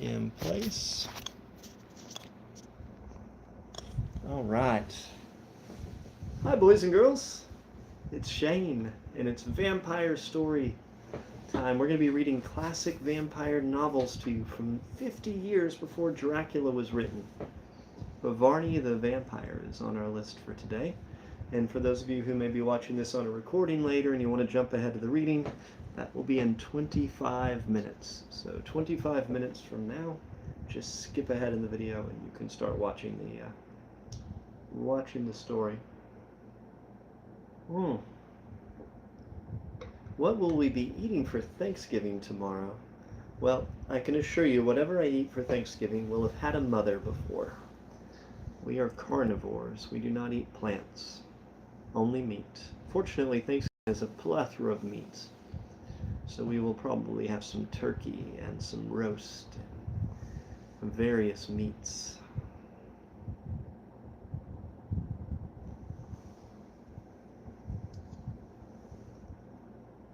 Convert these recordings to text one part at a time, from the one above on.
in place. All right. Hi, boys and girls. It's Shane, and it's vampire story time. We're going to be reading classic vampire novels to you from 50 years before Dracula was written. But Varney the Vampire is on our list for today. And for those of you who may be watching this on a recording later and you want to jump ahead to the reading, that will be in 25 minutes. So 25 minutes from now, just skip ahead in the video and you can start watching the story. What will we be eating for Thanksgiving tomorrow? Well, I can assure you, whatever I eat for Thanksgiving will have had a mother before. We are carnivores. We do not eat plants. Only meat. Fortunately, Thanksgiving has a plethora of meats. So we will probably have some turkey and some roast and various meats.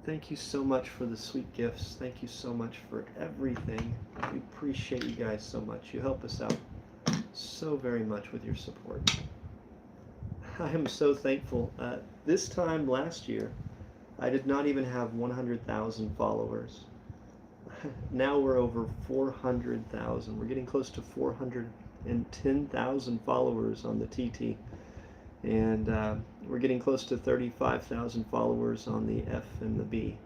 Thank you so much for the sweet gifts. Thank you so much for everything. We appreciate you guys so much. You help us out so very much with your support. I am so thankful. This time last year, I did not even have 100,000 followers. Now we're over 400,000. We're getting close to 410,000 followers on the TT. And we're getting close to 35,000 followers on the F and the B.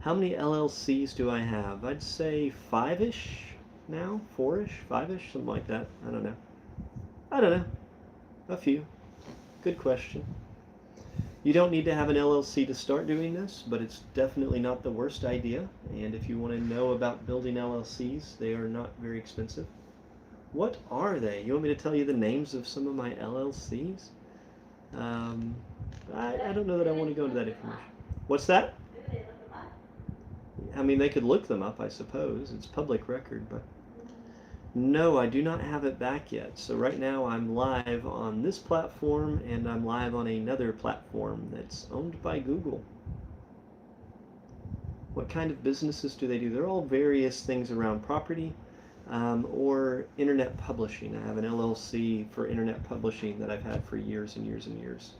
How many LLCs do I have? I'd say 5-ish now, 4-ish, 5-ish, something like that. I don't know. A few. Good question. You don't need to have an LLC to start doing this, but it's definitely not the worst idea. And if you want to know about building LLCs, they are not very expensive. What are they? You want me to tell you the names of some of my LLCs? I don't know that I want to go into that information. What's that? I mean, they could look them up, I suppose. It's public record, but no, I do not have it back yet. So right now I'm live on this platform and I'm live on another platform that's owned by Google. What kind of businesses do they do? They're all various things around property or internet publishing. I have an LLC for internet publishing that I've had for years and years and years.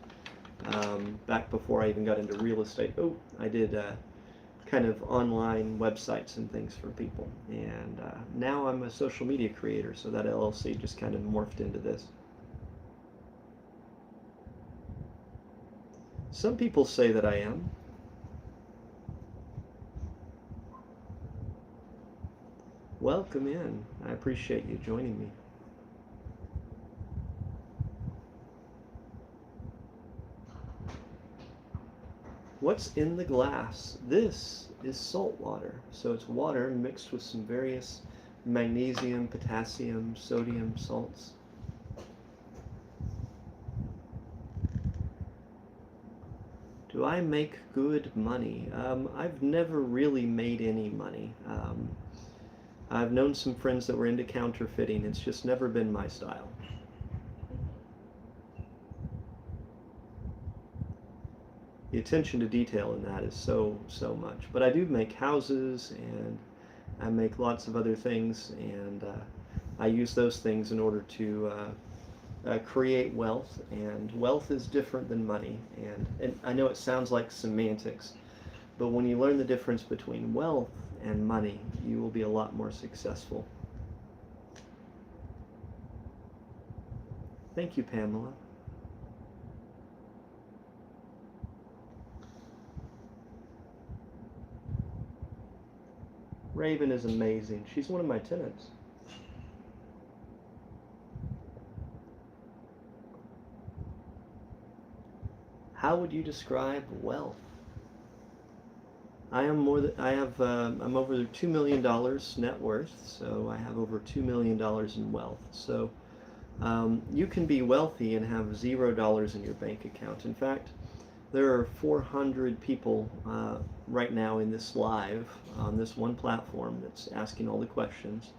Back before I even got into real estate. I did kind of online websites and things for people. And now I'm a social media creator, so that LLC just kind of morphed into this. Some people say that I am. Welcome in. I appreciate you joining me. What's in the glass? This is salt water. So it's water mixed with some various magnesium, potassium, sodium salts. Do I make good money? I've never really made any money. I've known some friends that were into counterfeiting. It's just never been my style. The attention to detail in that is so much. But I do make houses and I make lots of other things, and I use those things in order to create wealth. And wealth is different than money. And I know it sounds like semantics, but when you learn the difference between wealth and money, you will be a lot more successful. Thank you, Pamela. Raven is amazing. She's one of my tenants. How would you describe wealth? I'm over $2 million net worth, so I have over $2 million in wealth. So you can be wealthy and have $0 in your bank account. In fact, there are 400 people right now in this live on this one platform that's asking all the questions.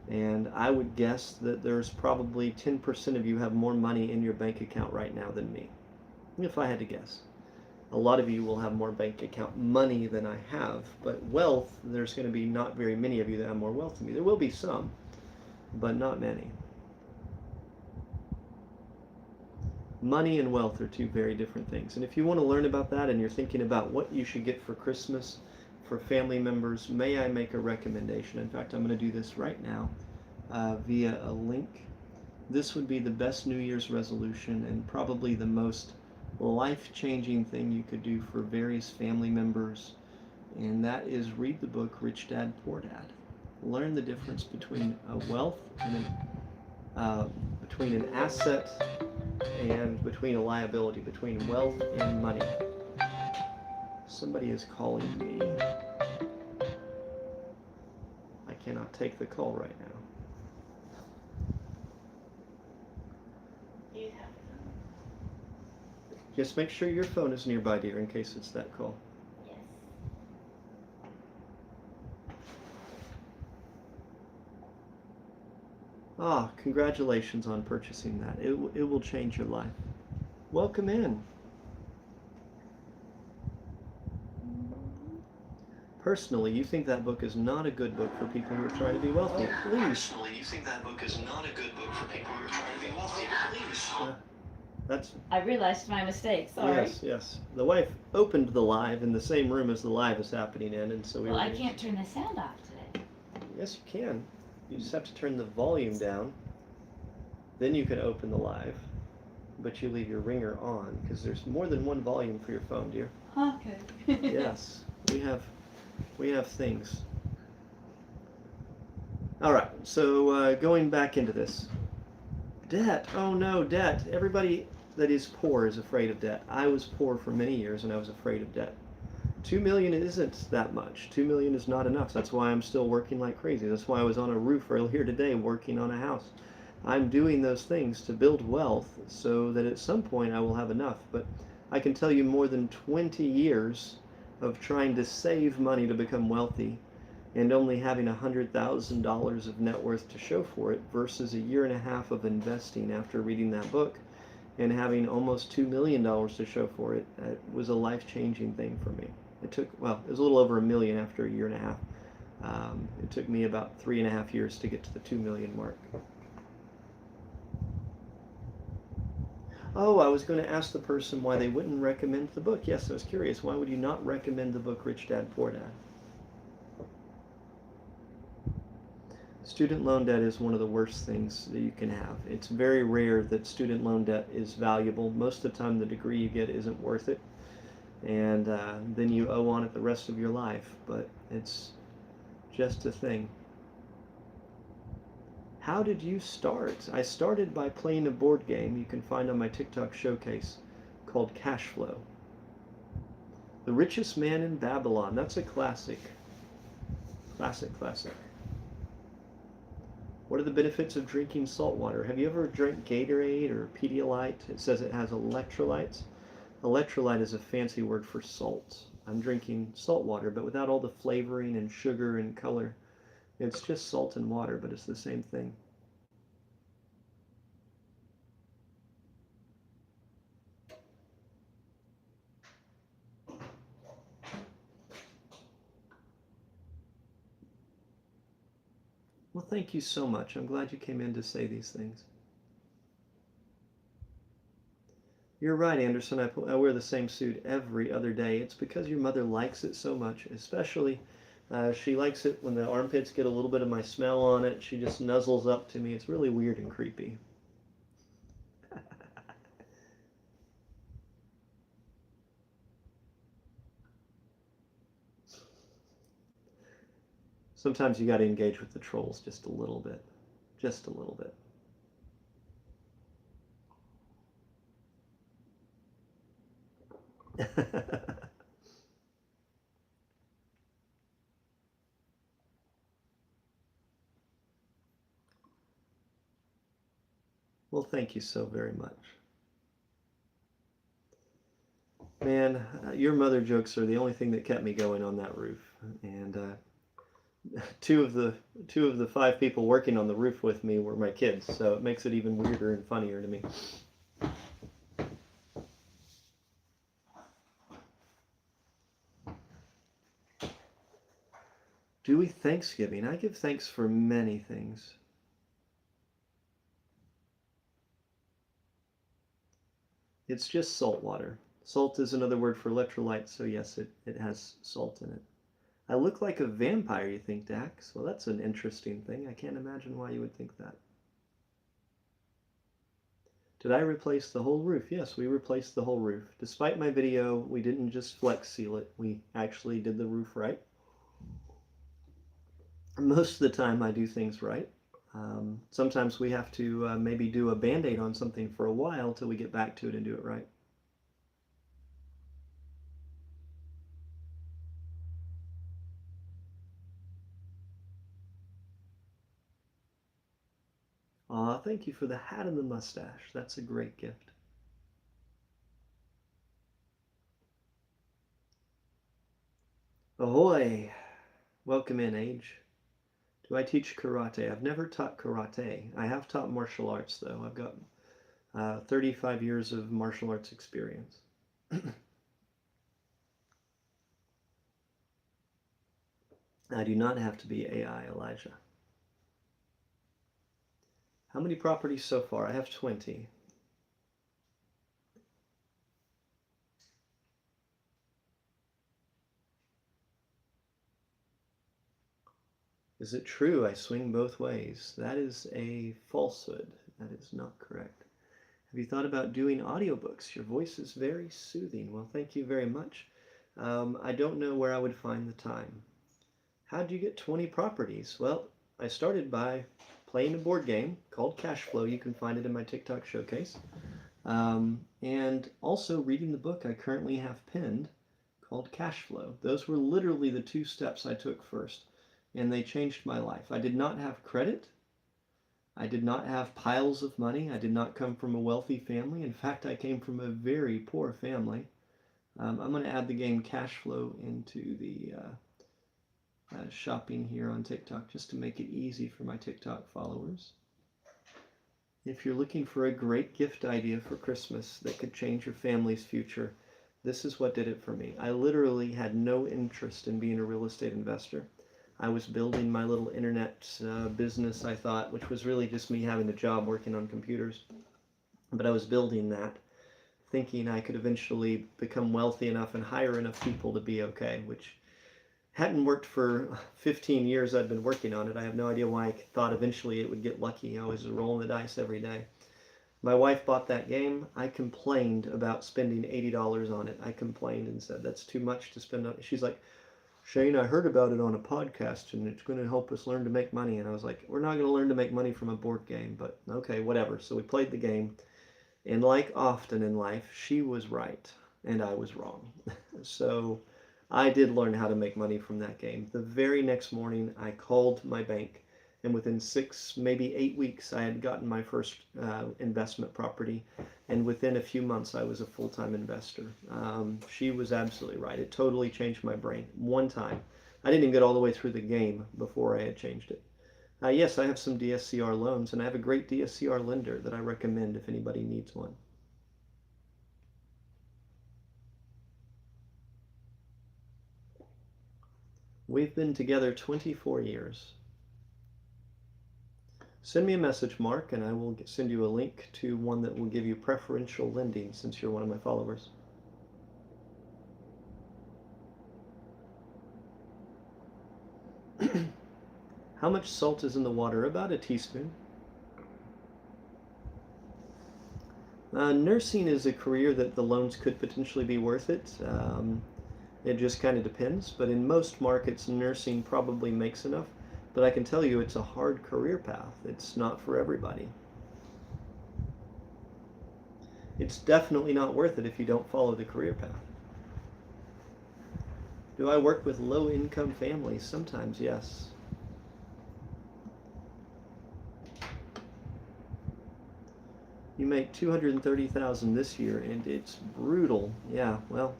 And I would guess that there's probably 10% of you have more money in your bank account right now than me, if I had to guess. A lot of you will have more bank account money than I have, but wealth, there's going to be not very many of you that have more wealth than me. There will be some, but not many. Money and wealth are two very different things. And if you want to learn about that and you're thinking about what you should get for Christmas for family members, may I make a recommendation? In fact, I'm going to do this right now via a link. This would be the best New Year's resolution and probably the most life-changing thing you could do for various family members, and that is read the book Rich Dad, Poor Dad. Learn the difference between a wealth and between an asset and between a liability, between wealth and money. Somebody is calling me. I cannot take the call right now. Just make sure your phone is nearby, dear, in case it's that call. Yes. Ah, congratulations on purchasing that. It will change your life. Welcome in. Personally, you think that book is not a good book for people who are trying to be wealthy. Please. Personally, you think that book is not a good book for people who are trying to be wealthy. Please. I realized my mistake. Sorry. Yes. The wife opened the live in the same room as the live is happening in, and so I can't turn the sound off today. Yes, you can. You just have to turn the volume down. Then you can open the live, but you leave your ringer on because there's more than one volume for your phone, dear. Okay. Yes, we have things. All right. So going back into this. Debt. Oh no, debt. Everybody that is poor is afraid of debt. I was poor for many years and I was afraid of debt. 2 million isn't that much. 2 million is not enough. That's why I'm still working like crazy. That's why I was on a roof earlier today working on a house. I'm doing those things to build wealth so that at some point I will have enough. But I can tell you more than 20 years of trying to save money to become wealthy and only having $100,000 of net worth to show for it versus a year and a half of investing after reading that book and having almost $2 million to show for it. It was a life-changing thing for me. It took, well, it was a little over $1 million after a year and a half. It took me about 3.5 years to get to the 2 million mark. Oh, I was going to ask the person why they wouldn't recommend the book. Yes, I was curious. Why would you not recommend the book Rich Dad, Poor Dad? Student loan debt is one of the worst things that you can have. It's very rare that student loan debt is valuable. Most of the time the degree you get isn't worth it. And then you owe on it the rest of your life. But it's just a thing. How did you start? I started by playing a board game you can find on my TikTok showcase called Cash Flow. The Richest Man in Babylon. That's a classic. Classic. What are the benefits of drinking salt water? Have you ever drank Gatorade or Pedialyte? It says it has electrolytes. Electrolyte is a fancy word for salt. I'm drinking salt water, but without all the flavoring and sugar and color. It's just salt and water, but it's the same thing. Well, thank you so much. I'm glad you came in to say these things. You're right, Anderson. I wear the same suit every other day. It's because your mother likes it so much, especially she likes it when the armpits get a little bit of my smell on it. She just nuzzles up to me. It's really weird and creepy. Sometimes you got to engage with the trolls just a little bit. Just a little bit. Well, thank you so very much. Man, your mother jokes are the only thing that kept me going on that roof. And two of the 5 people working on the roof with me were my kids, so it makes it even weirder and funnier to me. Do we Thanksgiving? I give thanks for many things. It's just salt water. Salt is another word for electrolyte, so yes, it has salt in it. I look like a vampire, you think, Dax? Well, that's an interesting thing. I can't imagine why you would think that. Did I replace the whole roof? Yes, we replaced the whole roof. Despite my video, we didn't just flex seal it. We actually did the roof right. Most of the time I do things right. Sometimes we have to maybe do a band-aid on something for a while till we get back to it and do it right. Aw, thank you for the hat and the mustache. That's a great gift. Ahoy! Welcome in, Age. Do I teach karate? I've never taught karate. I have taught martial arts, though. I've got 35 years of martial arts experience. I do not have to be AI, Elijah. How many properties so far? I have 20. Is it true I swing both ways? That is a falsehood. That is not correct. Have you thought about doing audiobooks? Your voice is very soothing. Well, thank you very much. I don't know where I would find the time. How did you get 20 properties? Well, I started by playing a board game called Cash Flow. You can find it in my TikTok showcase. And also reading the book I currently have pinned called Cash Flow. Those were literally the 2 steps I took first, and they changed my life. I did not have credit. I did not have piles of money. I did not come from a wealthy family. In fact, I came from a very poor family. I'm going to add the game Cash Flow into the shopping here on TikTok just to make it easy for my TikTok followers. If you're looking for a great gift idea for Christmas that could change your family's future, this is what did it for me. I literally had no interest in being a real estate investor. I was building my little internet business, I thought, which was really just me having a job working on computers. But I was building that, thinking I could eventually become wealthy enough and hire enough people to be okay, which hadn't worked for 15 years I'd been working on it. I have no idea why I thought eventually it would get lucky. I was rolling the dice every day. My wife bought that game. I complained about spending $80 on it. I complained and said, that's too much to spend on it. She's like, Shane, I heard about it on a podcast and it's going to help us learn to make money. And I was like, we're not going to learn to make money from a board game, but okay, whatever. So we played the game. And like often in life, she was right and I was wrong. So I did learn how to make money from that game. The very next morning, I called my bank, and within 6, maybe 8 weeks, I had gotten my first investment property, and within a few months, I was a full-time investor. She was absolutely right. It totally changed my brain. One time. I didn't even get all the way through the game before I had changed it. Yes, I have some DSCR loans, and I have a great DSCR lender that I recommend if anybody needs one. We've been together 24 years. Send me a message, Mark, and I will send you a link to one that will give you preferential lending since you're one of my followers. How much salt is in the water? About a teaspoon. Nursing is a career that the loans could potentially be worth it. It just kind of depends, but in most markets, nursing probably makes enough. But I can tell you it's a hard career path. It's not for everybody. It's definitely not worth it if you don't follow the career path. Do I work with low-income families? Sometimes, yes. You make $230,000 this year, and it's brutal. Yeah, well,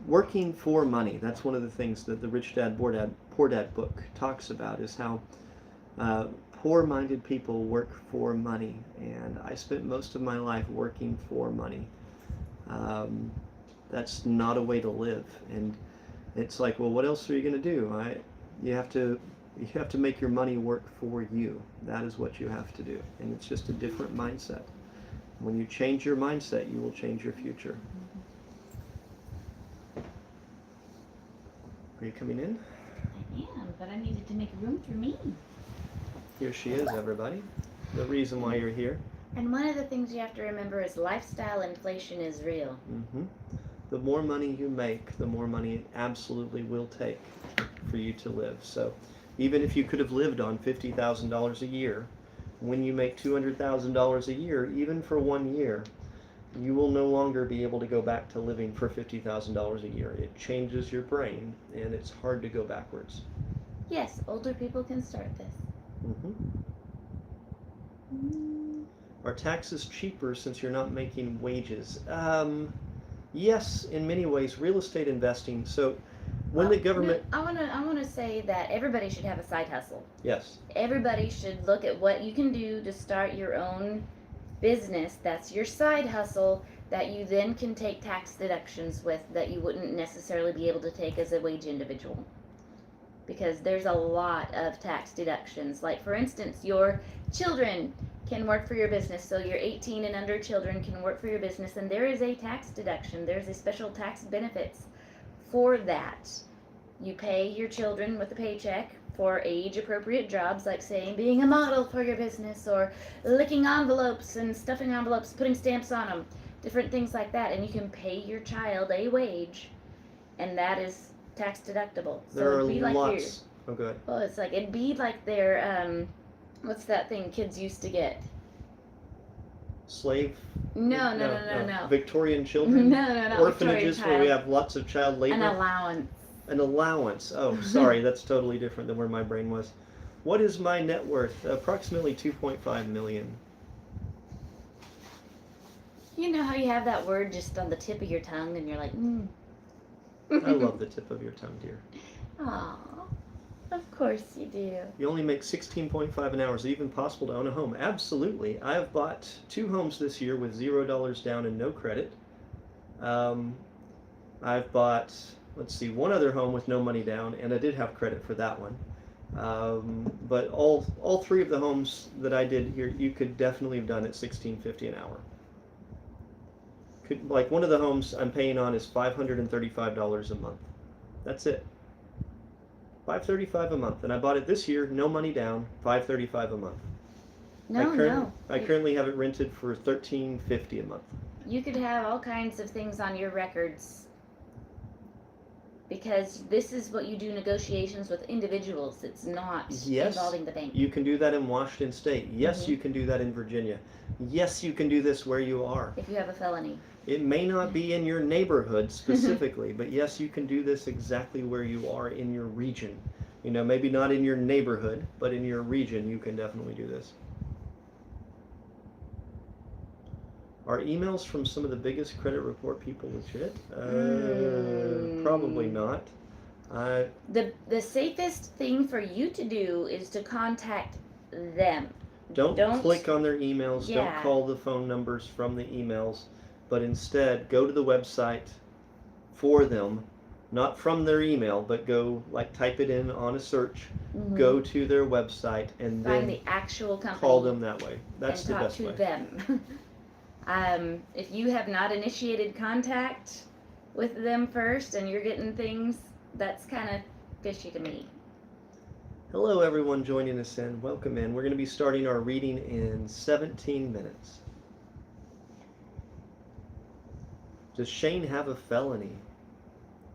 working for money. That's one of the things that the Rich Dad, Poor Dad book talks about, is how poor-minded people work for money. And I spent most of my life working for money. That's not a way to live. And It's like, well, what else are you going to do? You have to make your money work for you. That is what you have to do. And it's just a different mindset. When you change your mindset, you will change your future. Are you coming in? I am, but I needed to make room for me. Here she is, everybody. The reason why you're here. And one of the things you have to remember is lifestyle inflation is real. Mm-hmm. The more money you make, the more money it absolutely will take for you to live. So even if you could have lived on $50,000 a year, when you make $200,000 a year, even for 1 year, you will no longer be able to go back to living for $50,000 a year. It changes your brain, and it's hard to go backwards. Yes, older people can start this. Are taxes cheaper since you're not making wages? Yes, in many ways. Real estate investing. So when the government... I wanna say that everybody should have a side hustle. Yes. Everybody should look at what you can do to start your own business. That's your side hustle that you then can take tax deductions with that you wouldn't necessarily be able to take as a wage individual. Because there's a lot of tax deductions. Like, for instance, your children can work for your business. So your 18 and under children can work for your business, and there is a tax deduction. There's a special tax benefits for that. You pay your children with a paycheck for age-appropriate jobs, like, say, being a model for your business, or licking envelopes and stuffing envelopes, putting stamps on them, different things like that. And you can pay your child a wage, and that is tax deductible. So There are it'd be like lots. Oh, good. well, it's like, it'd be like their, what's that thing kids used to get? Slave? No. Victorian children? No. Orphanages where we have lots of child labor? An allowance. An allowance. Oh, sorry, that's totally different than where my brain was. What is my net worth? Approximately $2.5 million. You know how you have that word just on the tip of your tongue and you're like, I love the tip of your tongue, dear. Aw, of course you do. You only make $16.5 an hour. Is it even possible to own a home? Absolutely. I have bought 2 homes this year with $0 down and no credit. I've bought, let's see, 1 other home with no money down, and I did have credit for that one. But all 3 of the homes that I did here, you could definitely have done at $16.50 an hour. Like, one of the homes I'm paying on is $535 a month. That's it. $535 a month, and I bought it this year, no money down, $535 a month. I currently have it rented for $13.50 a month. You could have all kinds of things on your records because this is what you do negotiations with individuals. It's not involving the bank. You can do that in Washington State. Yes, you can do that in Virginia. Yes, you can do this where you are. If you have a felony. It may not be in your neighborhood specifically, but yes, you can do this exactly where you are in your region. You know, maybe not in your neighborhood, but in your region, you can definitely do this. Are emails from some of the biggest credit report people legit? Probably not. The safest thing for you to do is to contact them. Don't click on their emails. Yeah. Don't call the phone numbers from the emails, but instead go to the website for them, not from their email, but go, like, type it in on a search, go to their website, and find then the actual company. Call them that way. That's the best way. And talk to them. If you have not initiated contact with them first and you're getting things, that's kind of fishy to me. Hello everyone joining us in. Welcome in. We're going to be starting our reading in 17 minutes. Does Shane have a felony?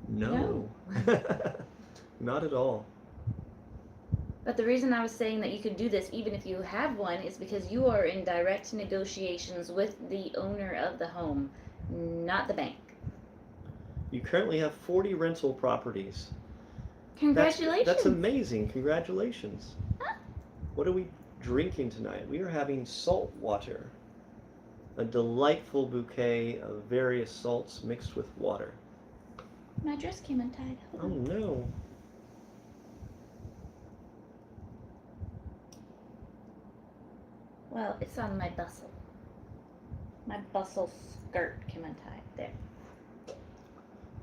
No. Not at all. But the reason I was saying that you could do this even if you have one is because you are in direct negotiations with the owner of the home, not the bank. You currently have 40 rental properties. Congratulations. That's amazing. Congratulations. Huh? What are we drinking tonight? We are having salt water. A delightful bouquet of various salts mixed with water. My dress came untied. Oh no. Well, it's on my bustle. My bustle skirt came untied. There.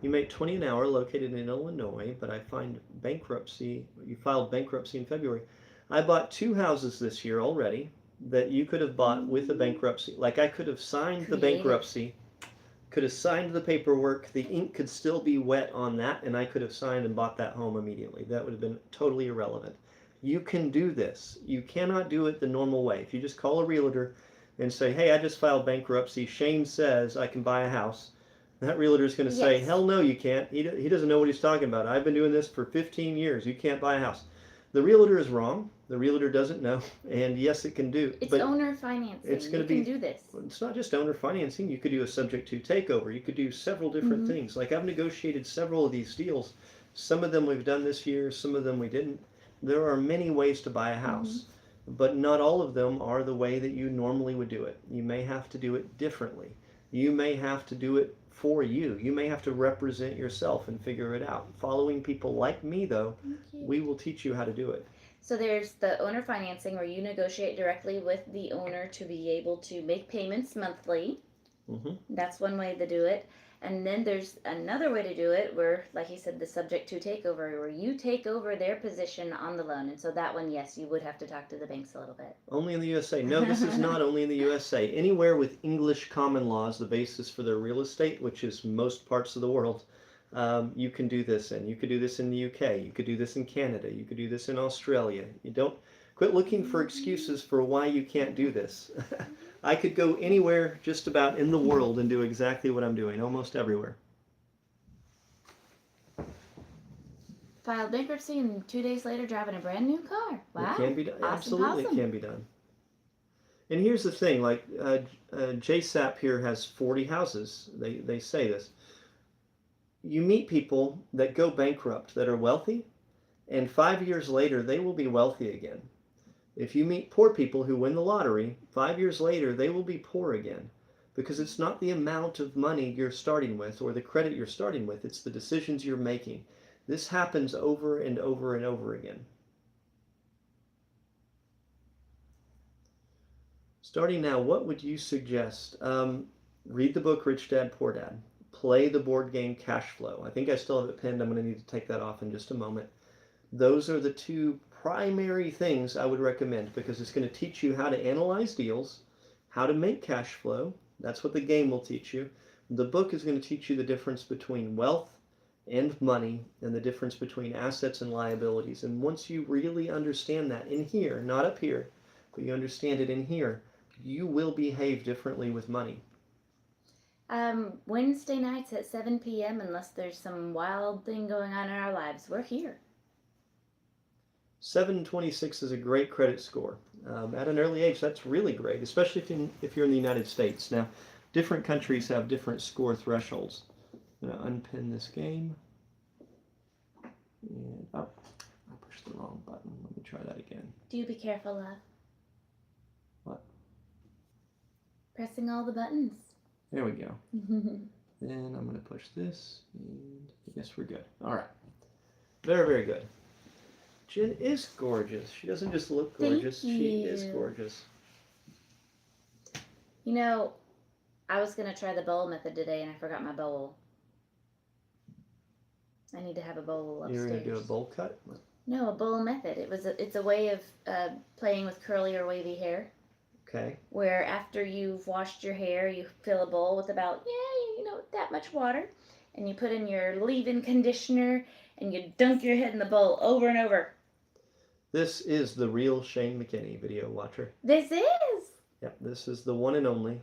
You make 20 an hour, located in Illinois, but I find bankruptcy. You filed bankruptcy in February. I bought 2 houses this year already that you could have bought with a bankruptcy. Like I could have signed the Creative. bankruptcy, could have signed the paperwork, the ink could still be wet on that, and I could have signed and bought that home immediately. That would have been totally irrelevant. You can do this. You cannot do it the normal way. If you just call a realtor and say, hey, I just filed bankruptcy, Shane says I can buy a house, that realtor is going to say, Yes. hell no, you can't. He doesn't know what he's talking about. I've been doing this for 15 years. You can't buy a house. The realtor is wrong. The realtor doesn't know. And yes, it can do. It's but owner financing. it's going You to can be, do this. it's not just owner financing. You could do a subject to takeover. You could do several different Mhm. things. Like I've negotiated several of these deals. Some of them we've done this year. Some of them we didn't. There are many ways to buy a house. But not all of them are the way that you normally would do it. You may have to do it differently. You may have to do it for you. You may have to represent yourself and figure it out. Following people like me, though, we will teach you how to do it. So there's the owner financing where you negotiate directly with the owner to be able to make payments monthly. Mm-hmm. That's one way to do it. And then there's another way to do it where, like you said, the subject to takeover, where you take over their position on the loan. And so that one, yes, you would have to talk to the banks a little bit. Only in the USA. No, this is not only in the USA. Anywhere with English common law as the basis for their real estate, which is most parts of the world, you can do this in. You could do this in the UK. You could do this in Canada. You could do this in Australia. You don't quit looking for excuses for why you can't do this. I could go anywhere just about in the world and do exactly what I'm doing, almost everywhere. Filed bankruptcy and 2 days later driving a brand new car. Wow. It can be done. Awesome, Absolutely, awesome. it can be done. And here's the thing, like JSAP here has 40 houses. They say this. You meet people that go bankrupt that are wealthy, and 5 years later they will be wealthy again. If you meet poor people who win the lottery, 5 years later they will be poor again. Because it's not the amount of money you're starting with or the credit you're starting with, it's the decisions you're making. This happens over and over and over again. Starting now, what would you suggest? Read the book Rich Dad, Poor Dad. Play the board game Cash Flow. I think I still have it pinned. I'm going to need to take that off in just a moment. Those are the 2 primary things I would recommend because it's going to teach you how to analyze deals, how to make cash flow. That's what the game will teach you. The book is going to teach you the difference between wealth and money and the difference between assets and liabilities. And once you really understand that in here, not up here, but you understand it in here, you will behave differently with money. Wednesday nights at 7 p.m., unless there's some wild thing going on in our lives, we're here. 726 is a great credit score. At an early age, that's really great, especially if you're in the United States. Now, different countries have different score thresholds. I'm going to unpin this game. And, oh, I pushed the wrong button. Let me try that again. Do be careful, love. What? Pressing all the buttons. There we go. Then I'm going to push this, and I guess we're good. All right. Very, very good. Jen is gorgeous. She doesn't just look gorgeous. She is gorgeous. You know, I was going to try the bowl method today, and I forgot my bowl. I need to have a bowl upstairs. You're going to do a bowl cut? No, a bowl method. It's a way of playing with curly or wavy hair. Okay. Where after you've washed your hair, you fill a bowl with about, that much water. And you put in your leave-in conditioner, and you dunk your head in the bowl over and over. This is the real Shane McKinney, video watcher. This is! Yep, this is the one and only.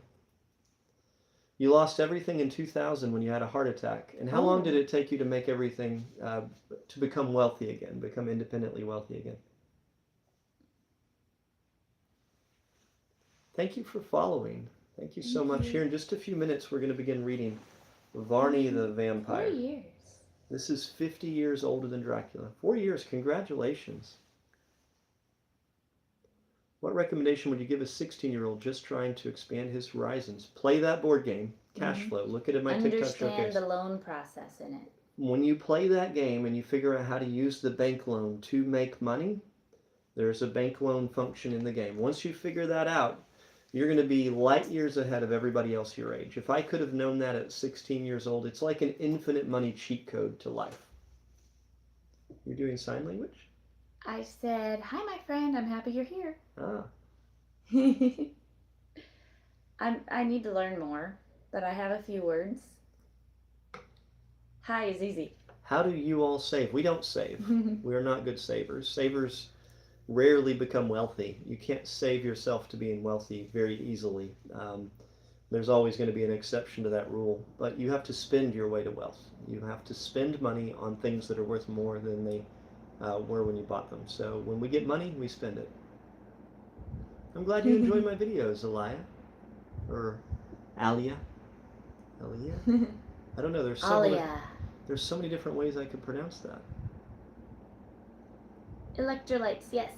You lost everything in 2000 when you had a heart attack. And how long did it take you to make everything, to become wealthy again, become independently wealthy again? Thank you for following. Thank you so much. Here in just a few minutes, we're going to begin reading Varney the Vampire. 4 years. This is 50 years older than Dracula. 4 years. Congratulations. What recommendation would you give a 16-year-old just trying to expand his horizons? Play that board game, Cash Flow. Look at it in my TikTok showcase. Understand the loan process in it. When you play that game and you figure out how to use the bank loan to make money, there's a bank loan function in the game. Once you figure that out, You're going to be light years ahead of everybody else your age. If I could have known that at 16 years old, it's like an infinite money cheat code to life. You're doing sign language? I said, "Hi, my friend. I'm happy you're here." Ah. I need to learn more, but I have a few words. Hi is easy. How do you all save? We don't save. We are not good savers. Savers rarely become wealthy. You can't save yourself to being wealthy very easily. There's always going to be an exception to that rule, but you have to spend your way to wealth. You have to spend money on things that are worth more than they were when you bought them. So when we get money, we spend it. I'm glad you enjoy my videos, Elia. Or Alia. Alia? I don't know. There's so many different ways I could pronounce that. Electrolytes, yes.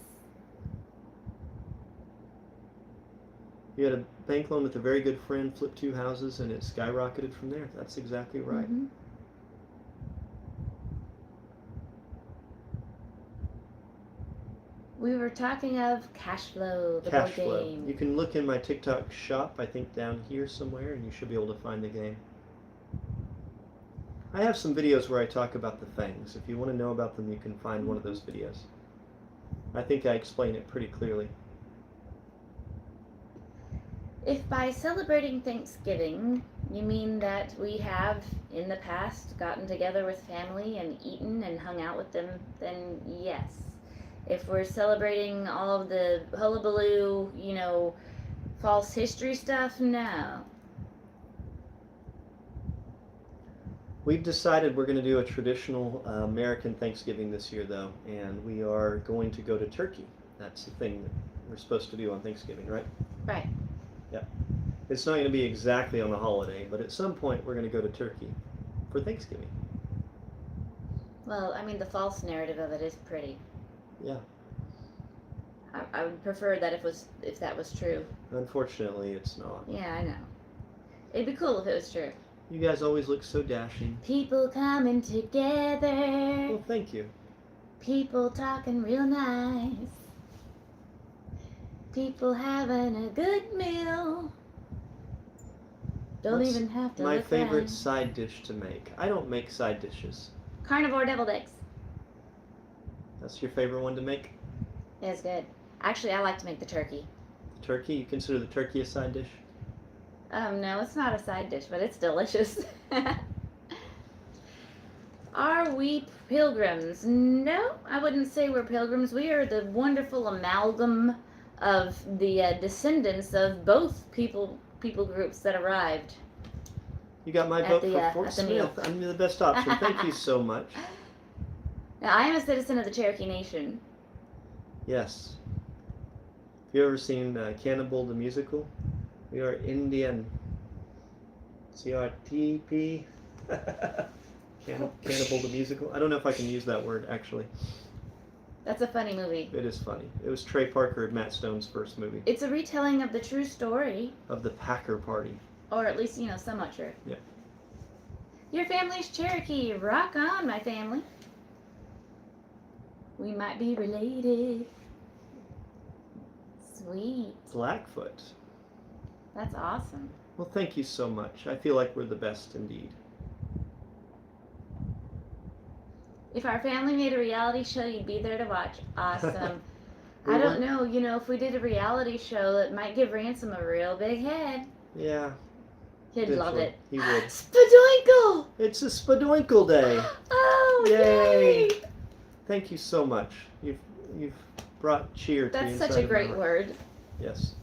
You had a bank loan with a very good friend, flipped 2 houses, and it skyrocketed from there. That's exactly right. Mm-hmm. We were talking of cash flow, the Cash board flow. game. You can look in my TikTok shop, I think down here somewhere, and you should be able to find the game. I have some videos where I talk about the things. If you want to know about them, you can find one of those videos. I think I explain it pretty clearly. If by celebrating Thanksgiving you mean that we have in the past gotten together with family and eaten and hung out with them, then yes. If we're celebrating all of the hullabaloo, false history stuff, no. We've decided we're going to do a traditional American Thanksgiving this year, though, and we are going to go to Turkey. That's the thing that we're supposed to do on Thanksgiving, right? Right. Yeah. It's not going to be exactly on the holiday, but at some point we're going to go to Turkey for Thanksgiving. Well, I mean, the false narrative of it is pretty. Yeah. I would prefer that if that was true. Unfortunately, it's not. Yeah, I know. It'd be cool if it was true. You guys always look so dashing. People coming together. Well, thank you. People talking real nice. People having a good meal. Don't What's even have to my look favorite around. side dish to make? I don't make side dishes. Carnivore deviled eggs. That's your favorite one to make? Yeah, it's good. Actually, I like to make the turkey. Turkey? You consider the turkey a side dish? No, it's not a side dish, but it's delicious. Are we pilgrims? No, I wouldn't say we're pilgrims. We are the wonderful amalgam of the descendants of both people groups that arrived. You got my At vote the, for Fort at the Smith. meal. I'm the best option. Thank you so much. Now, I am a citizen of the Cherokee Nation. Yes. Have you ever seen Cannibal the Musical? We are Indian. CRTP. Cannibal the Musical. I don't know if I can use that word, actually. That's a funny movie. It is funny. It was Trey Parker and Matt Stone's first movie. It's a retelling of the true story. Of the Packer Party. Or at least, somewhat true. Yeah. Your family's Cherokee. Rock on, my family. We might be related. Sweet. Blackfoot. That's awesome. Well, thank you so much. I feel like we're the best indeed. If our family made a reality show, you'd be there to watch. Awesome. We I don't were- know, if we did a reality show, it might give Ransom a real big head. Yeah. He'd love eventually it. He would. Spadoinkle! It's a Spadoinkle Day. Oh, Yay! yay! Thank you so much. You've brought cheer to the That's inside such a of my great heart. word. Yes.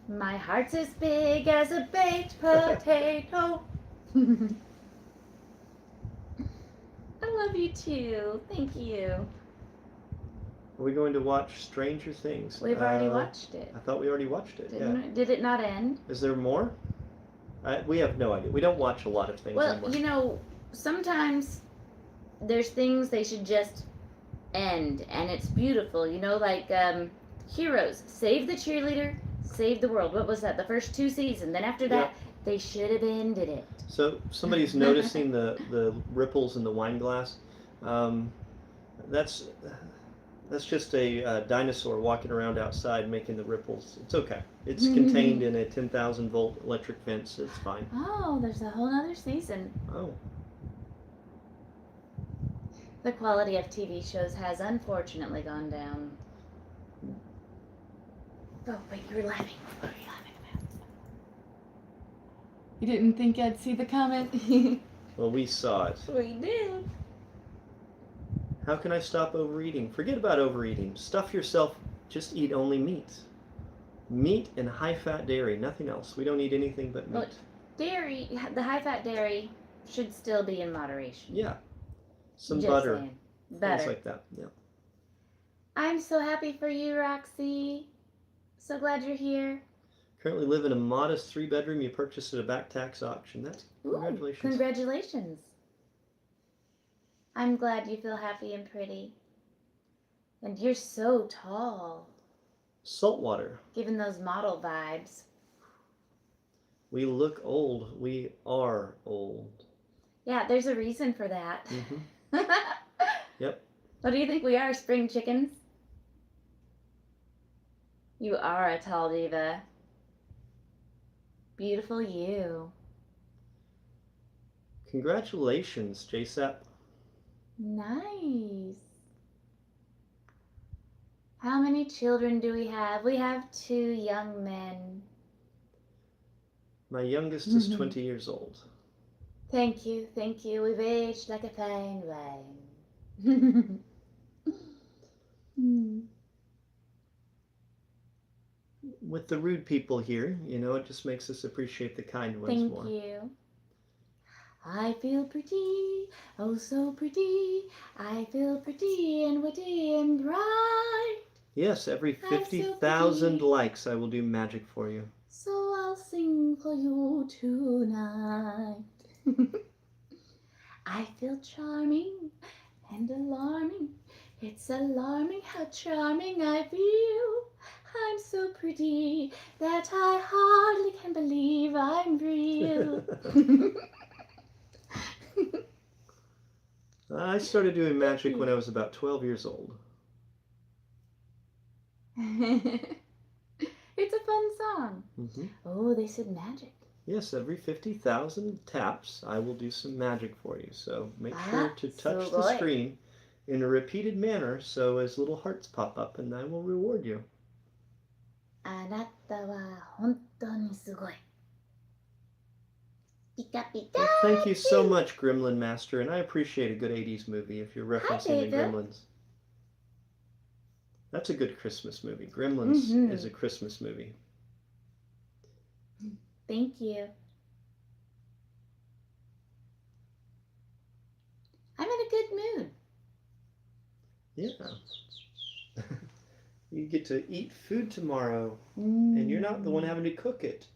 My heart's as big as a baked potato. I love you too. Thank you. Are we going to watch Stranger Things? We've already watched it. I thought we already watched it. Did it not end? Is there more? We have no idea. We don't watch a lot of things Well, anymore. sometimes there's things they should just end, and it's beautiful. Like Heroes, save the cheerleader, save the world. What was that? The first 2 seasons. Then after that, they should have ended it. So somebody's noticing the ripples in the wine glass. That's That's just a dinosaur walking around outside making the ripples. It's okay. It's contained in a 10,000 volt electric fence. It's fine. Oh, there's a whole other season. Oh. The quality of TV shows has unfortunately gone down. Oh, wait, you were laughing. What are you laughing about? You didn't think I'd see the comment? Well, we saw it. We did. How can I stop overeating? Forget about overeating. Stuff yourself. Just eat only meat. Meat and high-fat dairy, nothing else. We don't eat anything but meat. Look, dairy, the high-fat dairy should still be in moderation. Yeah. Some Just butter. saying. Things Butter. like that. Yeah. I'm so happy for you, Roxy. So glad you're here. Currently live in a modest 3-bedroom you purchased at a back tax auction. That's Ooh, congratulations. Congratulations. I'm glad you feel happy and pretty. And you're so tall, Saltwater. given those model vibes. We look old. We are old. Yeah, there's a reason for that. Mm-hmm. Yep. What do you think we are, spring chickens? You are a tall diva. Beautiful you. Congratulations, JSAP. Nice. How many children do we have? We have 2 young men. My youngest is 20 years old. Thank you, thank you. We've aged like a fine wine. With the rude people here, you know, it just makes us appreciate the kind ones Thank more. you. I feel pretty, oh so pretty. I feel pretty and witty and bright. Yes, every I'm so 50,000 pretty. likes I will do magic for you. So I'll sing for you tonight. I feel charming and alarming. It's alarming how charming I feel. I'm so pretty that I hardly can believe I'm real. I started doing magic when I was about 12 years old. It's a fun song. Mm-hmm. Oh, they said magic. Yes, every 50,000 taps, I will do some magic for you. So make sure to touch the Sugoi. screen in a repeated manner so as little hearts pop up and I will reward you. あなたは本当にすごい。ピカピカ。 Well, thank you so much, Gremlin Master, and I appreciate a good 80s movie if you're referencing the David. Gremlins. That's a good Christmas movie. Gremlins is a Christmas movie. Thank you. I'm in a good mood. Yeah. You get to eat food tomorrow, and you're not the one having to cook it.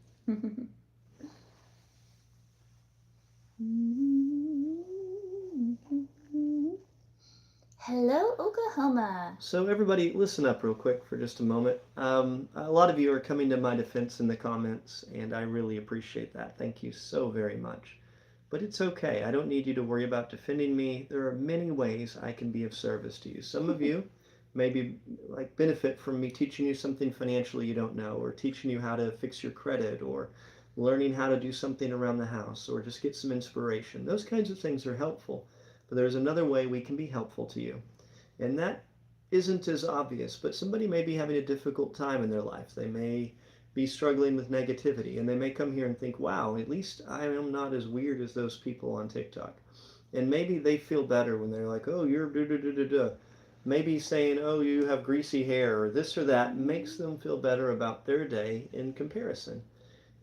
Hello, Oklahoma. So everybody, listen up real quick for just a moment. A lot of you are coming to my defense in the comments, and I really appreciate that. Thank you so very much. But it's okay. I don't need you to worry about defending me. There are many ways I can be of service to you. Some of you maybe benefit from me teaching you something financially you don't know, or teaching you how to fix your credit, or learning how to do something around the house, or just get some inspiration. Those kinds of things are helpful. But there's another way we can be helpful to you. And that isn't as obvious, but somebody may be having a difficult time in their life. They may be struggling with negativity, and they may come here and think, wow, at least I am not as weird as those people on TikTok. And maybe they feel better when they're like, oh, you're da-da-da-da-da. Maybe saying, oh, you have greasy hair, or this or that, makes them feel better about their day in comparison.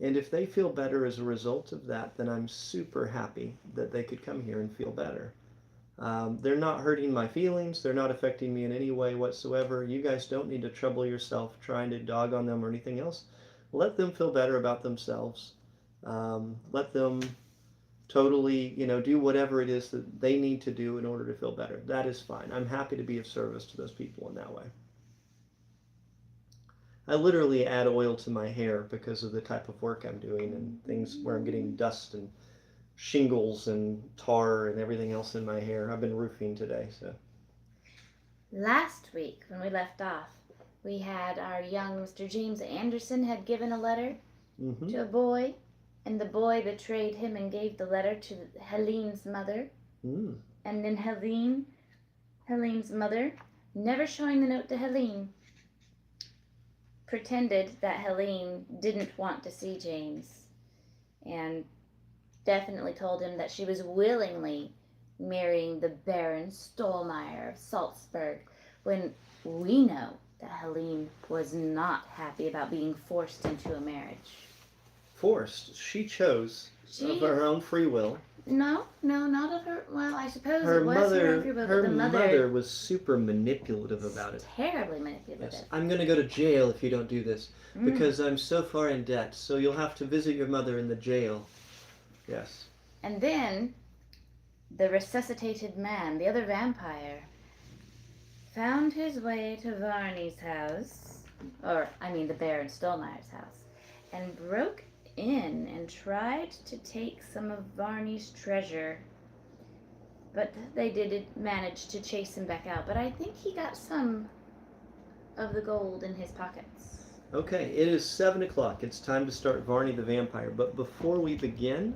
And if they feel better as a result of that, then I'm super happy that they could come here and feel better. They're not hurting my feelings. They're not affecting me in any way whatsoever. You guys don't need to trouble yourself trying to dog on them or anything else. Let them feel better about themselves. Let them totally, do whatever it is that they need to do in order to feel better. That is fine. I'm happy to be of service to those people in that way. I literally add oil to my hair because of the type of work I'm doing and things where I'm getting dust and shingles and tar and everything else in my hair. I've been roofing today, so. Last week, when we left off, we had our young Mr. James Anderson had given a letter Mm-hmm. to a boy, and the boy betrayed him and gave the letter to Helene's mother. Mm. And then Helene's mother, never showing the note to Helene, pretended that Helene didn't want to see James, and definitely told him that she was willingly marrying the Baron Stolmeyer of Salzburg, when we know that Helene was not happy about being forced into a marriage. Forced. She chose of her own free will. No, not of her. Well, I suppose Her it was her own free will, her but the mother was super manipulative about it. terribly manipulative. Yes. I'm going to go to jail if you don't do this because I'm so far in debt. So you'll have to visit your mother in the jail. Yes. And then the resuscitated man, the other vampire, found his way to Varney's house, the Baron Stolmeyer's house, and broke in and tried to take some of Varney's treasure. But they did manage to chase him back out. But I think he got some of the gold in his pockets. Okay, it is 7 o'clock. It's time to start Varney the Vampire. But before we begin,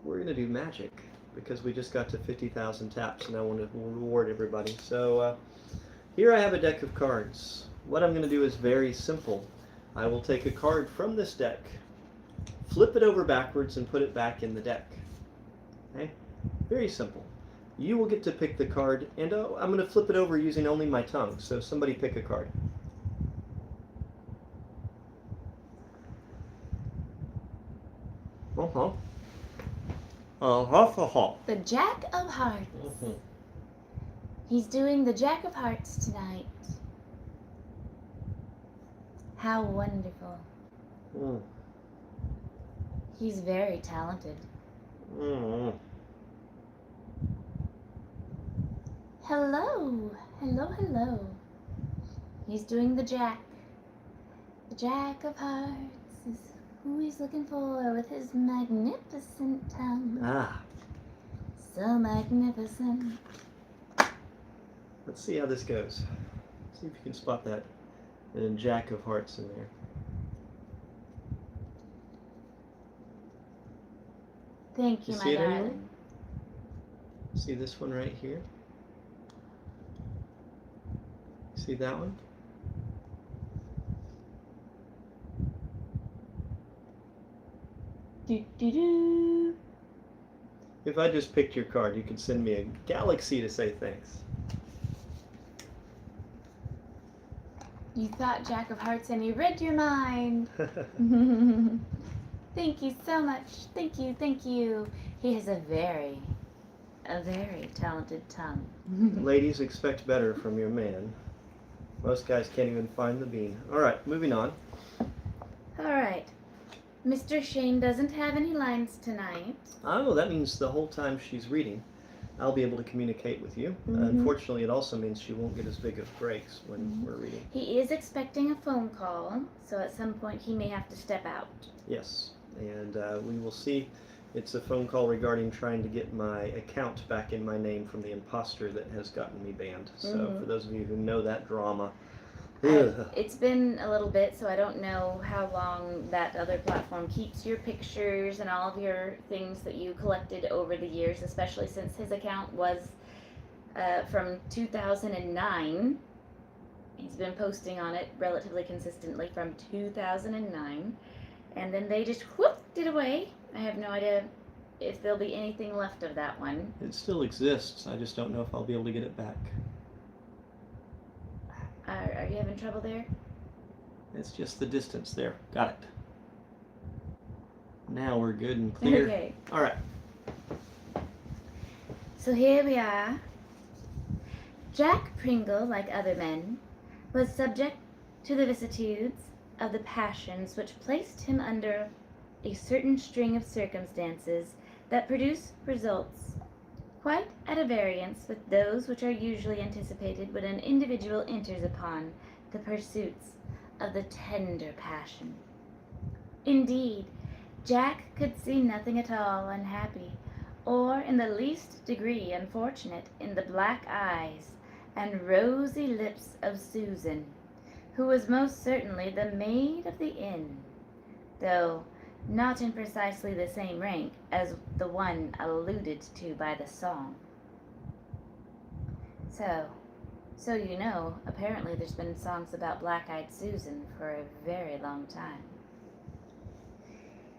we're going to do magic because we just got to 50,000 taps and I want to reward everybody. So here I have a deck of cards. What I'm going to do is very simple. I will take a card from this deck, flip it over backwards, and put it back in the deck. Okay? Very simple. You will get to pick the card, and I'm going to flip it over using only my tongue. So somebody pick a card. The Jack of Hearts. He's doing the Jack of Hearts tonight. How wonderful. He's very talented. Hello. He's doing the Jack. The Jack of Hearts is who he's looking for with his magnificent tongue. So magnificent. Let's see how this goes. See if you can spot that. And then Jack of Hearts in there. Thank you, You my see it darling. anywhere? See this one right here? See that one? Do. If I just picked your card, you could send me a galaxy to say thanks. You thought Jack of Hearts and he read your mind. Thank you so much. Thank you. He has a very talented tongue. Ladies, expect better from your man. Most guys can't even find the bean. Alright, moving on. Alright. Mr. Shane doesn't have any lines tonight. Oh, that means the whole time she's reading, I'll be able to communicate with you. Unfortunately, it also means she won't get as big of breaks when we're reading. He is expecting a phone call, so at some point he may have to step out. Yes, and we will see. It's a phone call regarding trying to get my account back in my name from the imposter that has gotten me banned. So for those of you who know that drama, It's been a little bit, so I don't know how long that other platform keeps your pictures and all of your things that you collected over the years, especially since his account was from 2009. He's been posting on it relatively consistently from 2009. And then they just whooped it away. I have no idea if there'll be anything left of that one. it still exists. I just don't know if I'll be able to get it back. Are you having trouble there? It's just the distance there. Got it. Now we're good and clear. Okay. All right. So here we are. Jack Pringle, like other men, was subject to the vicissitudes of the passions which placed him under a certain string of circumstances that produce results quite at a variance with those which are usually anticipated when an individual enters upon the pursuits of the tender passion. Indeed, Jack could see nothing at all unhappy, or in the least degree unfortunate in the black eyes and rosy lips of Susan, who was most certainly the maid of the inn, though not in precisely the same rank as the one alluded to by the song. So you know, apparently there's been songs about Black-Eyed Susan for a very long time.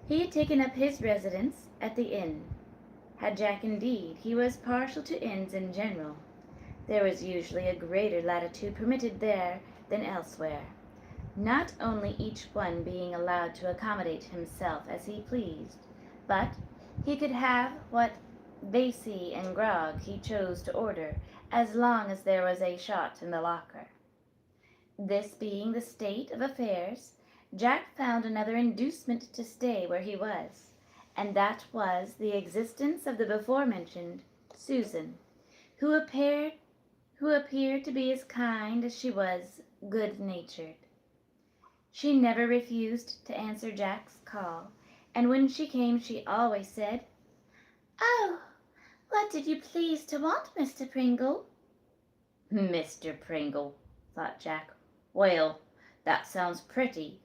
He had taken up his residence at the inn. Had Jack indeed, he was partial to inns in general. There was usually a greater latitude permitted there than elsewhere, not only each one being allowed to accommodate himself as he pleased, but he could have what baccy and grog he chose to order, as long as there was a shot in the locker. This being the state of affairs, Jack found another inducement to stay where he was, and that was the existence of the before-mentioned Susan, who appeared to be as kind as she was good-natured. She never refused to answer Jack's call, and when she came she always said, "Oh, what did you please to want, Mr. Pringle?" Mr. Pringle, thought Jack. Well, that sounds pretty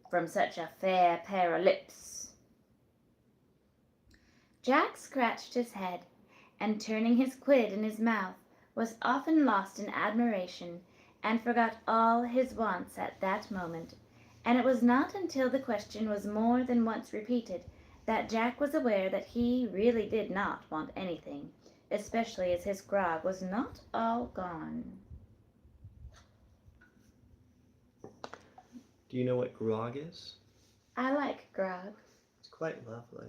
from such a fair pair of lips. Jack scratched his head, and turning his quid in his mouth, was often lost in admiration, and forgot all his wants at that moment, and it was not until the question was more than once repeated that Jack was aware that he really did not want anything, especially as his grog was not all gone. Do you know what grog is? I like grog. It's quite lovely.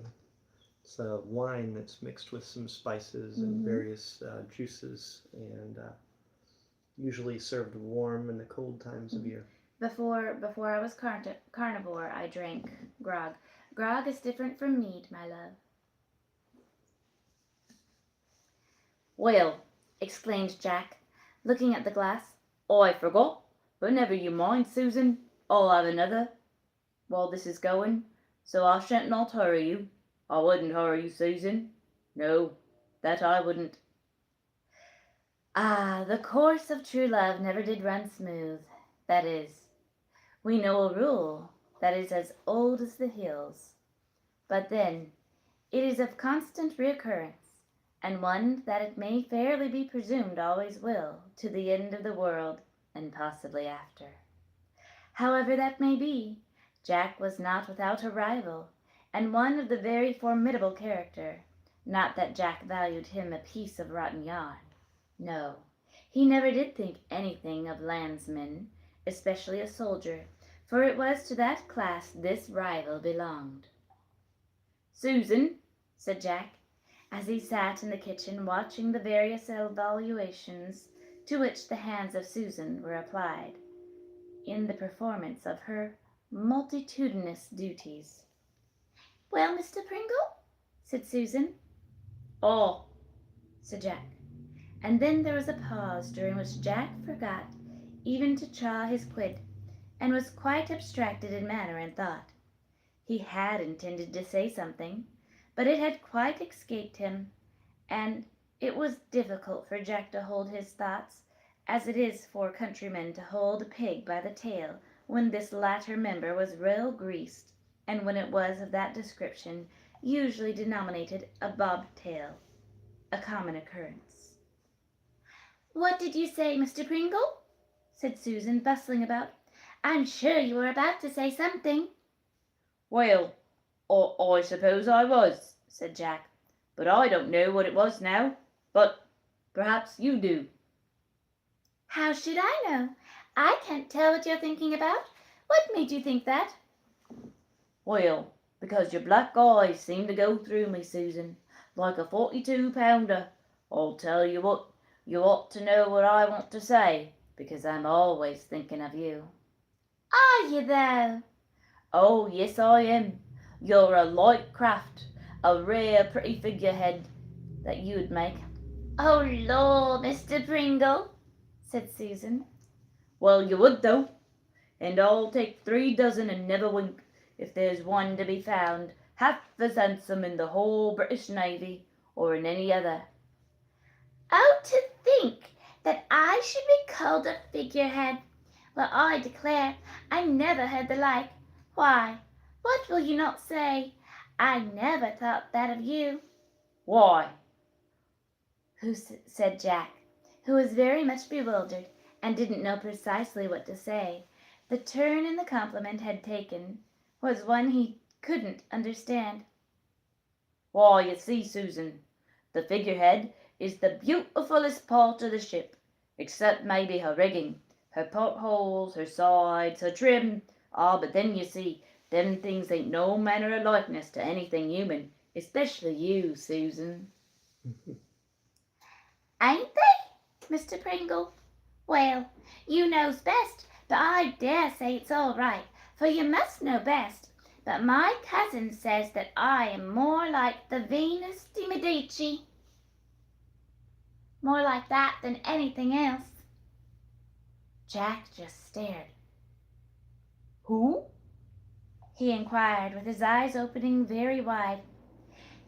It's a wine that's mixed with some spices and various juices, and usually served warm in the cold times of year. Before I was carnivore, I drank grog. Grog is different from mead, my love. Well, exclaimed Jack, looking at the glass, I forgot, but never you mind, Susan. I'll have another while this is going, so I shan't not hurry you. I wouldn't hurry you, Susan. No, that I wouldn't. Ah, the course of true love never did run smooth. That is, we know a rule that is as old as the hills. But then, it is of constant reoccurrence, and one that it may fairly be presumed always will, to the end of the world, and possibly after. However that may be, Jack was not without a rival, and one of the very formidable character. Not that Jack valued him a piece of rotten yarn. No, he never did think anything of landsmen, especially a soldier, for it was to that class this rival belonged. Susan, said Jack, as he sat in the kitchen watching the various evaluations to which the hands of Susan were applied in the performance of her multitudinous duties. Well, Mr. Pringle, said Susan. Oh, said Jack. And then there was a pause during which Jack forgot even to chaw his quid, and was quite abstracted in manner and thought. He had intended to say something, but it had quite escaped him, and it was difficult for Jack to hold his thoughts, as it is for countrymen to hold a pig by the tail when this latter member was well greased, and when it was of that description, usually denominated a bobtail, a common occurrence. What did you say, Mr. Pringle? Said Susan, bustling about. I'm sure you were about to say something. Well, I suppose I was, said Jack, but I don't know what it was now, but perhaps you do. How should I know? I can't tell what you're thinking about. What made you think that? Well, because your black eyes seem to go through me, Susan, like a 42-pounder. I'll tell you what, you ought to know what I want to say, because I'm always thinking of you. Are you, though? Oh, yes, I am. You're a light craft, a rare pretty figurehead that you'd make. Oh, Lord, Mr. Pringle, said Susan. Well, you would, though, and I'll take 3 dozen and never wink, if there's one to be found half as handsome in the whole British Navy or in any other. Oh, to think That I should be called a figurehead? Well, I declare, I never heard the like. Why, what will you not say? I never thought that of you. Why? Said Jack, who was very much bewildered and didn't know precisely what to say. The turn in the compliment had taken was one he couldn't understand. Why, you see, Susan, the figurehead is the beautifulest part of the ship, except maybe her rigging, her portholes, her sides, her trim. But then you see, them things ain't no manner of likeness to anything human, especially you, Susan. Ain't they, Mr. Pringle? Well, you knows best, but I dare say it's all right, for you must know best. But my cousin says that I am more like the Venus de Medici. More like that than anything else. Jack just stared. Who? He inquired, with his eyes opening very wide.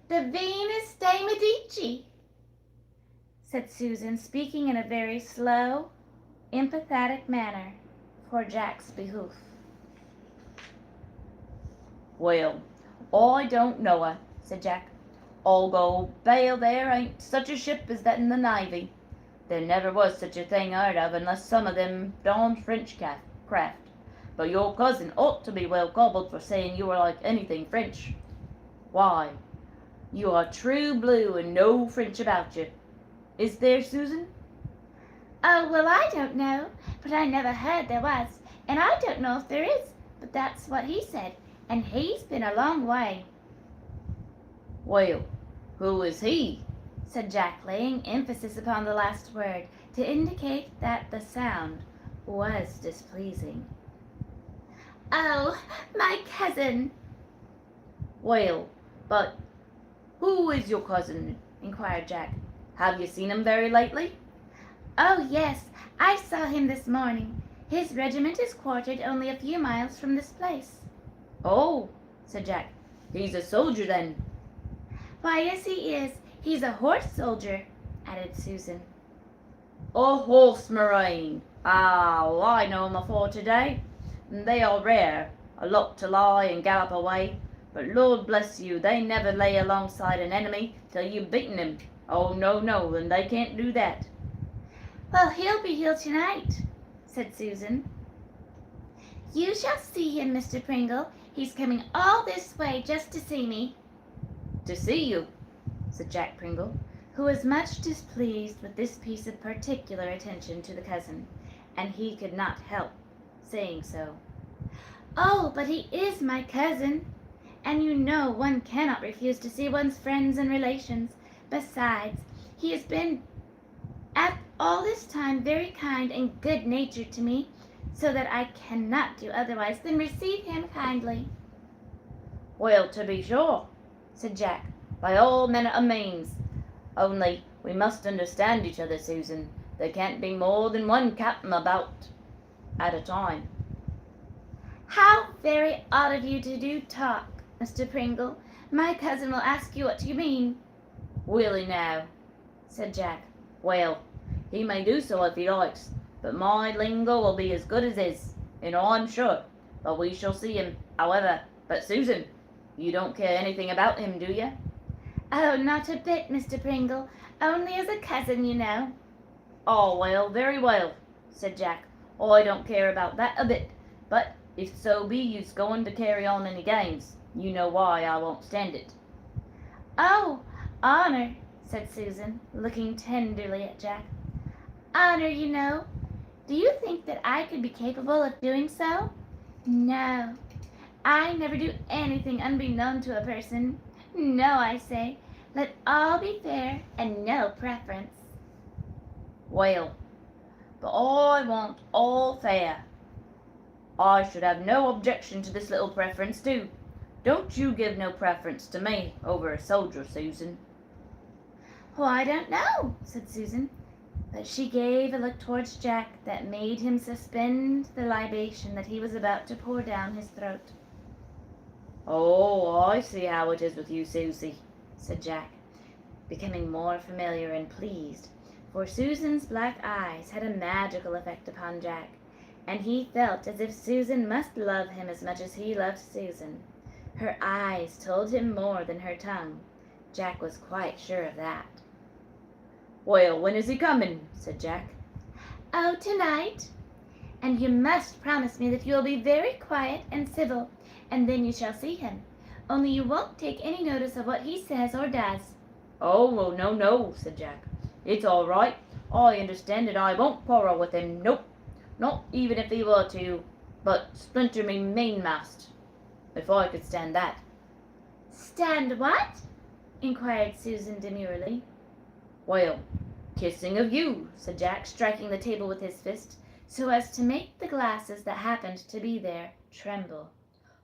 The Venus de Medici, said Susan, speaking in a very slow, empathetic manner for Jack's behoof. Well, I don't know her, said Jack. I'll go bail there ain't such a ship as that in the Navy. There never was such a thing heard of unless some of them darned French craft. But your cousin ought to be well cobbled for saying you are like anything French. Why, you are true blue and no French about you. Is there, Susan? Oh, well, I don't know, but I never heard there was, and I don't know if there is, but that's what he said, and he's been a long way. Well, who is he? Said Jack, laying emphasis upon the last word to indicate that the sound was displeasing. Oh, my cousin. Well, but who is your cousin? Inquired Jack. Have you seen him very lately? Oh, yes, I saw him this morning. His regiment is quartered only a few miles from this place. Oh, said Jack. He's a soldier then. Why, yes, he is. He's a horse soldier, added Susan. A horse marine. Well, I know 'em afore today. They are rare, a lot to lie and gallop away. But Lord bless you, they never lay alongside an enemy till you've beaten him. Oh, no, and they can't do that. Well, he'll be here tonight, said Susan. You shall see him, Mr. Pringle. He's coming all this way just to see me. To see you, said Jack Pringle, who was much displeased with this piece of particular attention to the cousin, and he could not help saying so. Oh, but he is my cousin, and you know one cannot refuse to see one's friends and relations. Besides, he has been at all this time very kind and good-natured to me, so that I cannot do otherwise than receive him kindly. Well, to be sure, said Jack, by all manner of means. Only we must understand each other, Susan. There can't be more than one captain about at a time. How very odd of you to do talk, Mr. Pringle. My cousin will ask you what you mean. Will he now? Said Jack. Well, he may do so if he likes, but my lingo will be as good as his, and I'm sure. But we shall see him, however. But Susan, you don't care anything about him, do you? Oh, not a bit, Mr. Pringle. Only as a cousin, you know. Oh, well, very well, said Jack. I don't care about that a bit. But if so be you's going to carry on any games, you know why I won't stand it. Oh, honor, said Susan, looking tenderly at Jack. Honor, you know. Do you think that I could be capable of doing so? No. I never do anything unbeknown to a person. No, I say. Let all be fair and no preference. Well, but I want all fair. I should have no objection to this little preference, too. Don't you give no preference to me over a soldier, Susan. Well, I don't know, said Susan. But she gave a look towards Jack that made him suspend the libation that he was about to pour down his throat. Oh, I see how it is with you, Susie, said Jack, becoming more familiar and pleased, for Susan's black eyes had a magical effect upon Jack, and he felt as if Susan must love him as much as he loved Susan. Her eyes told him more than her tongue. Jack was quite sure of that. "Well, when is he coming?" said Jack. "Oh, tonight. And you must promise me that you will be very quiet and civil, and then you shall see him. Only you won't take any notice of what he says or does." "Oh, well, no," said Jack. "It's all right. I understand that I won't quarrel with him. Nope. Not even if he were to, but splinter me mainmast. If I could stand that." "Stand what?" inquired Susan demurely. "Well, kissing of you," said Jack, striking the table with his fist, so as to make the glasses that happened to be there tremble.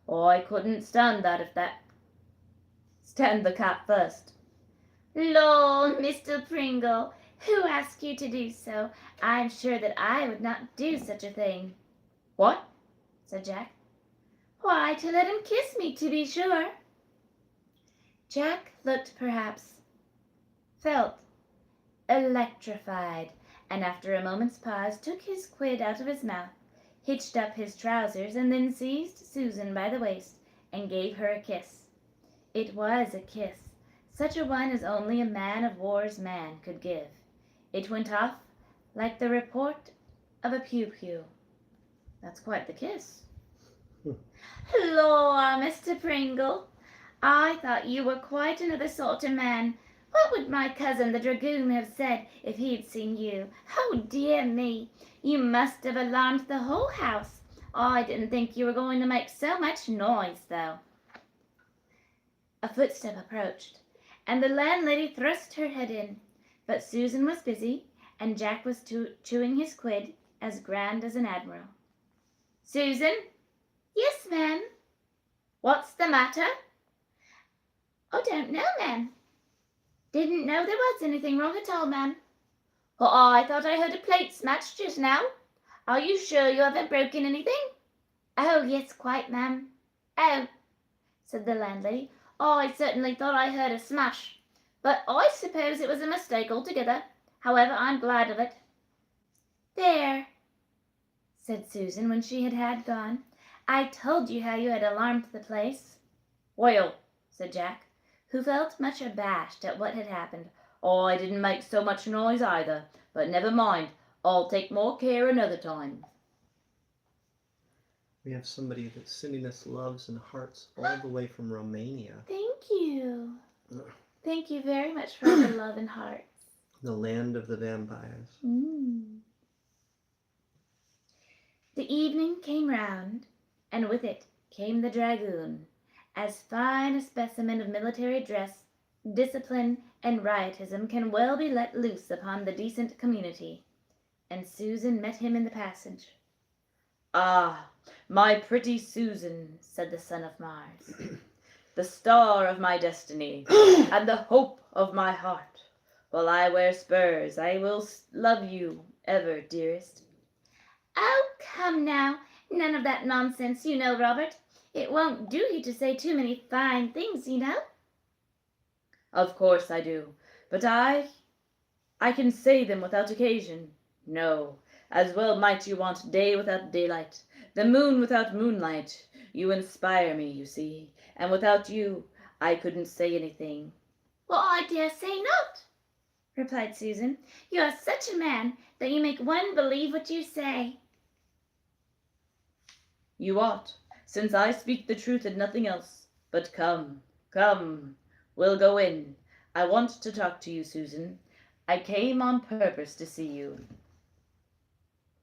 "I couldn't stand that if that. Stand the cat first." "Lord, Mr. Pringle, who asked you to do so? I'm sure that I would not do such a thing." "What?" said Jack. "Why, to let him kiss me, to be sure." Jack felt electrified, and after a moment's pause took his quid out of his mouth, hitched up his trousers, and then seized Susan by the waist and gave her a kiss. It was a kiss, such a one as only a man-of-war's man could give. It went off like the report of a pew-pew. That's quite the kiss. "Lor, Mr. Pringle, I thought you were quite another sort of man. What would my cousin the dragoon have said if he'd seen you? Oh, dear me, you must have alarmed the whole house. I didn't think you were going to make so much noise, though." A footstep approached, and the landlady thrust her head in, but Susan was busy, and Jack was chewing his quid, as grand as an admiral. "Susan?" "Yes, ma'am." "What's the matter?" "Oh, don't know, ma'am. Didn't know there was anything wrong at all, ma'am." "Well, I thought I heard a plate smashed just now. Are you sure you haven't broken anything?" "Oh, yes, quite, ma'am." "Oh," said the landlady, "I certainly thought I heard a smash, but I suppose it was a mistake altogether. However, I'm glad of it." "There," said Susan when she had gone. "I told you how you had alarmed the place." "Well," said Jack, who felt much abashed at what had happened. "I didn't make so much noise either, but never mind. I'll take more care another time." We have somebody that's sending us loves and hearts all the way from Romania, Thank you. Thank you very much for all the love and hearts. the land of the vampires. The evening came round, and with it came the dragoon, as fine a specimen of military dress, discipline, and riotism can well be let loose upon the decent community, and Susan met him in the passage. "Ah, my pretty Susan," said the son of Mars, "the star of my destiny, and the hope of my heart. While I wear spurs, I will love you ever, dearest." "Oh, come now, none of that nonsense, you know, Robert. It won't do you to say too many fine things, you know." "Of course I do, but I can say them without occasion. No, as well might you want day without daylight, the moon without moonlight. You inspire me, you see, and without you I couldn't say anything." "Well, I dare say not," replied Susan. "You are such a man that you make one believe what you say." "You ought, since I speak the truth and nothing else. But come, we'll go in. I want to talk to you, Susan. I came on purpose to see you.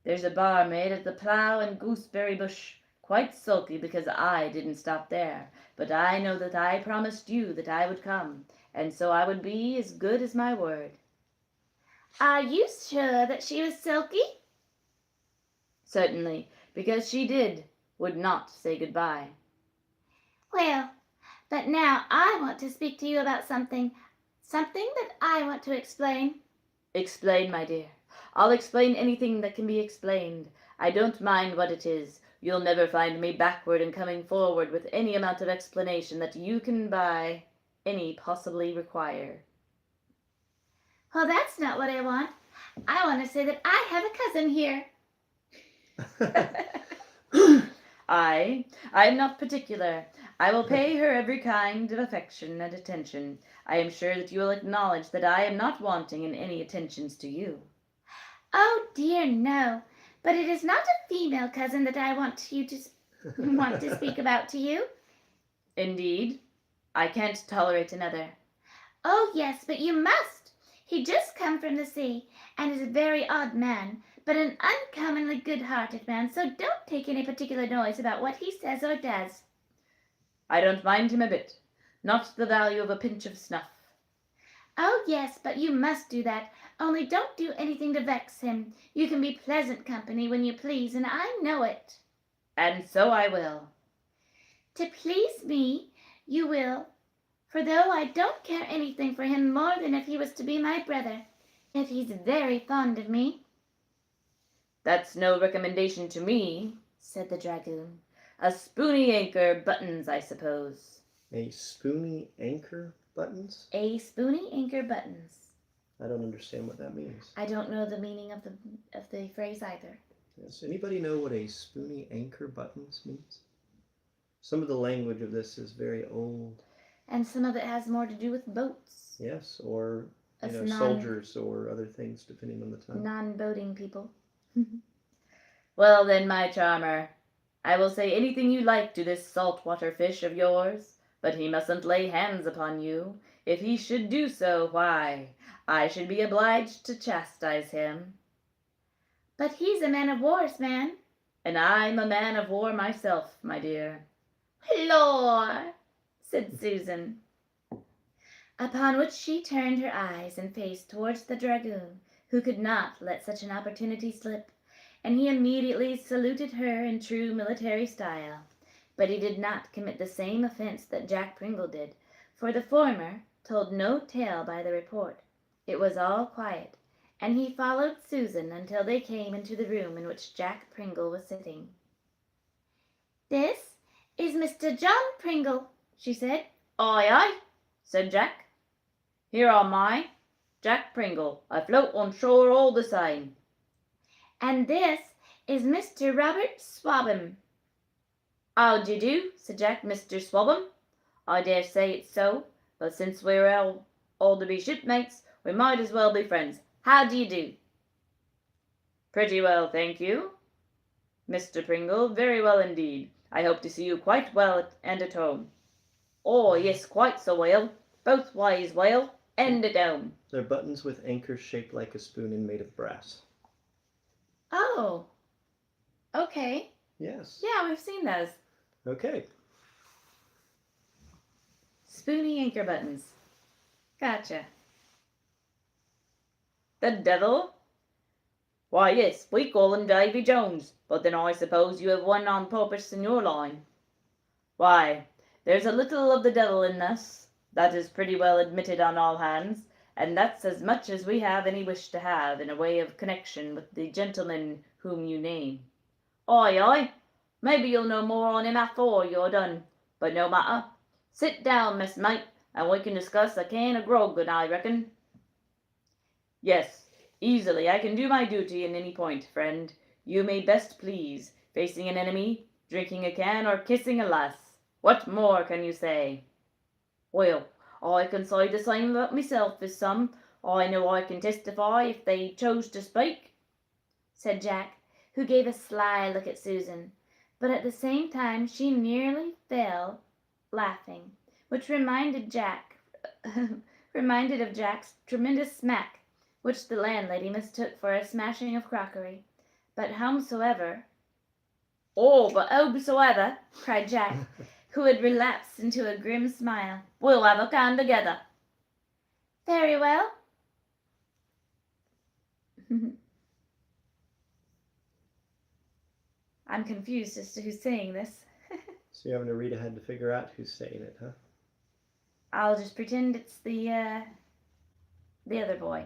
There's a barmaid at the Plough and Gooseberry Bush, quite sulky because I didn't stop there, but I know that I promised you that I would come, and so I would be as good as my word." "Are you sure that she was sulky?" "Certainly, because she would not say goodbye." "Well, but now I want to speak to you about something that I want to explain." "Explain, my dear. I'll explain anything that can be explained. I don't mind what it is. You'll never find me backward in coming forward with any amount of explanation that you can possibly require." "Well, that's not what I want. I want to say that I have a cousin here. I am not particular. I will pay her every kind of affection and attention. I am sure that you will acknowledge that I am not wanting in any attentions to you. Oh dear, no. But it is not a female cousin that I want to speak about to you. Indeed, I can't tolerate another. Oh yes, but you must. He just come from the sea, and is a very odd man, but an uncommonly good-hearted man, so don't take any particular noise about what he says or does. I don't mind him a bit. Not the value of a pinch of snuff. Oh yes, but you must do that. Only don't do anything to vex him. You can be pleasant company when you please, and I know it. And so I will. To please me, you will. For though I don't care anything for him more than if he was to be my brother, yet he's very fond of me. That's no recommendation to me, said the dragoon. A spoony anchor buttons, I suppose. A spoony anchor buttons? A spoony anchor buttons. I don't understand what that means. I don't know the meaning of the phrase either. Does anybody know what a spoony anchor buttons means? Some of the language of this is very old. And some of it has more to do with boats. Yes, or Us soldiers or other things, depending on the time. Non-boating people. Well then, my charmer, I will say anything you like to this saltwater fish of yours, but he mustn't lay hands upon you. If he should do so, why, I should be obliged to chastise him. But he's a man of war's man. And I'm a man of war myself, my dear. Lor, said Susan. Upon which she turned her eyes and face towards the dragoon, who could not let such an opportunity slip, and he immediately saluted her in true military style. But he did not commit the same offence that Jack Pringle did, for the former told no tale by the report. It was all quiet, and he followed Susan until they came into the room in which Jack Pringle was sitting. This is Mr. John Pringle, she said. Aye, aye, said Jack. Here am I, Jack Pringle. I float on shore all the same. And this is Mr. Robert Swabham. How d'ye do, said Jack. Mr. Swabham. I dare say it's so, but since we're all to be shipmates, we might as well be friends. How d'ye do? Pretty well, thank you, Mr. Pringle. Very well indeed. I hope to see you quite well and at home. Oh, yes, quite so well. Both ways well, and at home. They're buttons with anchors shaped like a spoon and made of brass. Oh, okay. Yes. Yeah, we've seen those. Okay. Spoony anchor buttons. Gotcha. The devil? Why, yes, we call him Davy Jones, but then I suppose you have one on purpose in your line. Why, there's a little of the devil in us, that is pretty well admitted on all hands, and that's as much as we have any wish to have in a way of connection with the gentleman whom you name. Aye, aye, maybe you'll know more on him afore you're done, but no matter. Sit down, messmate, and we can discuss a can of grog, I reckon. Yes, easily I can do my duty in any point, friend. You may best please, facing an enemy, drinking a can, or kissing a lass. What more can you say? Well, I can say the same about myself as some. I know I can testify if they chose to speak, said Jack, who gave a sly look at Susan, but at the same time she nearly fell laughing, which reminded of Jack's tremendous smack, which the landlady mistook for a smashing of crockery. But howsoever, cried Jack, who had relapsed into a grim smile, we'll have a can together. Very well. I'm confused as to who's saying this. So you're having to read ahead to figure out who's saying it, huh? I'll just pretend it's the other boy.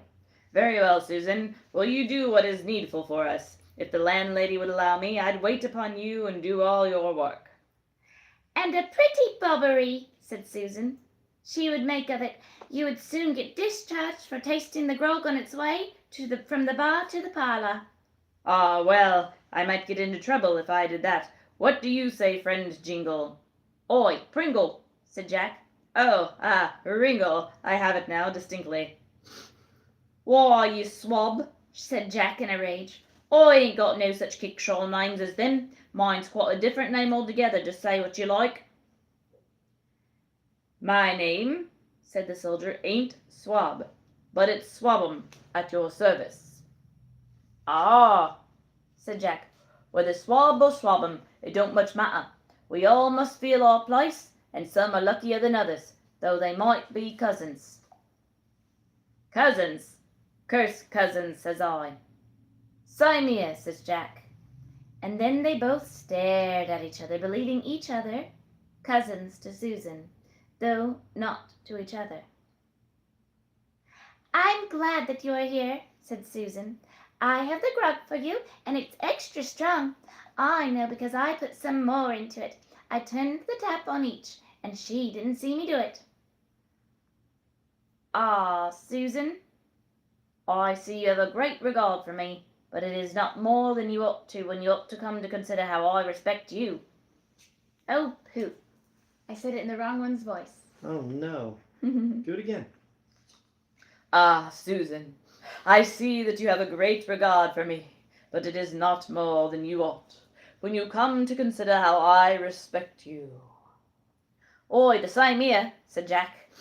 Very well, Susan. Will you do what is needful for us? If the landlady would allow me, I'd wait upon you and do all your work. And a pretty bobbery, said Susan, she would make of it. You would soon get discharged for tasting the grog on its way from the bar to the parlour. Ah, well, I might get into trouble if I did that. What do you say, friend Jingle? Oi, Pringle, said Jack. Oh, Ringle, I have it now, distinctly. Why, you swab, said Jack in a rage. I ain't got no such kickshaw names as them. Mine's quite a different name altogether, just say what you like. My name, said the soldier, ain't Swab, but it's Swab'em, at your service. Ah, said Jack, whether swab or swab'em, it don't much matter. We all must feel our place, and some are luckier than others, though they might be cousins. Cousins? Curse cousins, says I. Same here, says Jack. And then they both stared at each other, believing each other cousins to Susan, though not to each other. I'm glad that you're here, said Susan. I have the grog for you, and it's extra strong. I know because I put some more into it. I turned the tap on each, and she didn't see me do it. Ah, Susan, I see you have a great regard for me, but it is not more than you ought to when you ought to come to consider how I respect you. Oh, pooh. I said it in the wrong one's voice. Oh, no. Do it again. Ah, Susan, I see that you have a great regard for me, but it is not more than you ought, when you come to consider how I respect you. Oi, the same here, said Jack,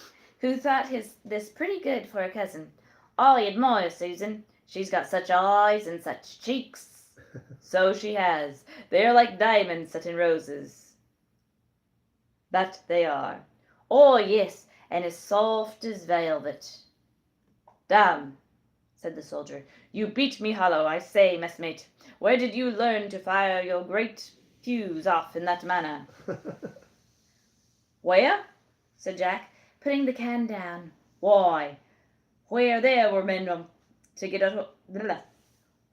who thought this pretty good for a cousin. I admire Susan. She's got such eyes and such cheeks. So she has. They're like diamonds set in roses. That they are. Oh, yes, and as soft as velvet. Damn, said the soldier. You beat me hollow, I say, messmate. Where did you learn to fire your great fuse off in that manner? Where? Said Jack, putting the can down. Why, where there were men to get out.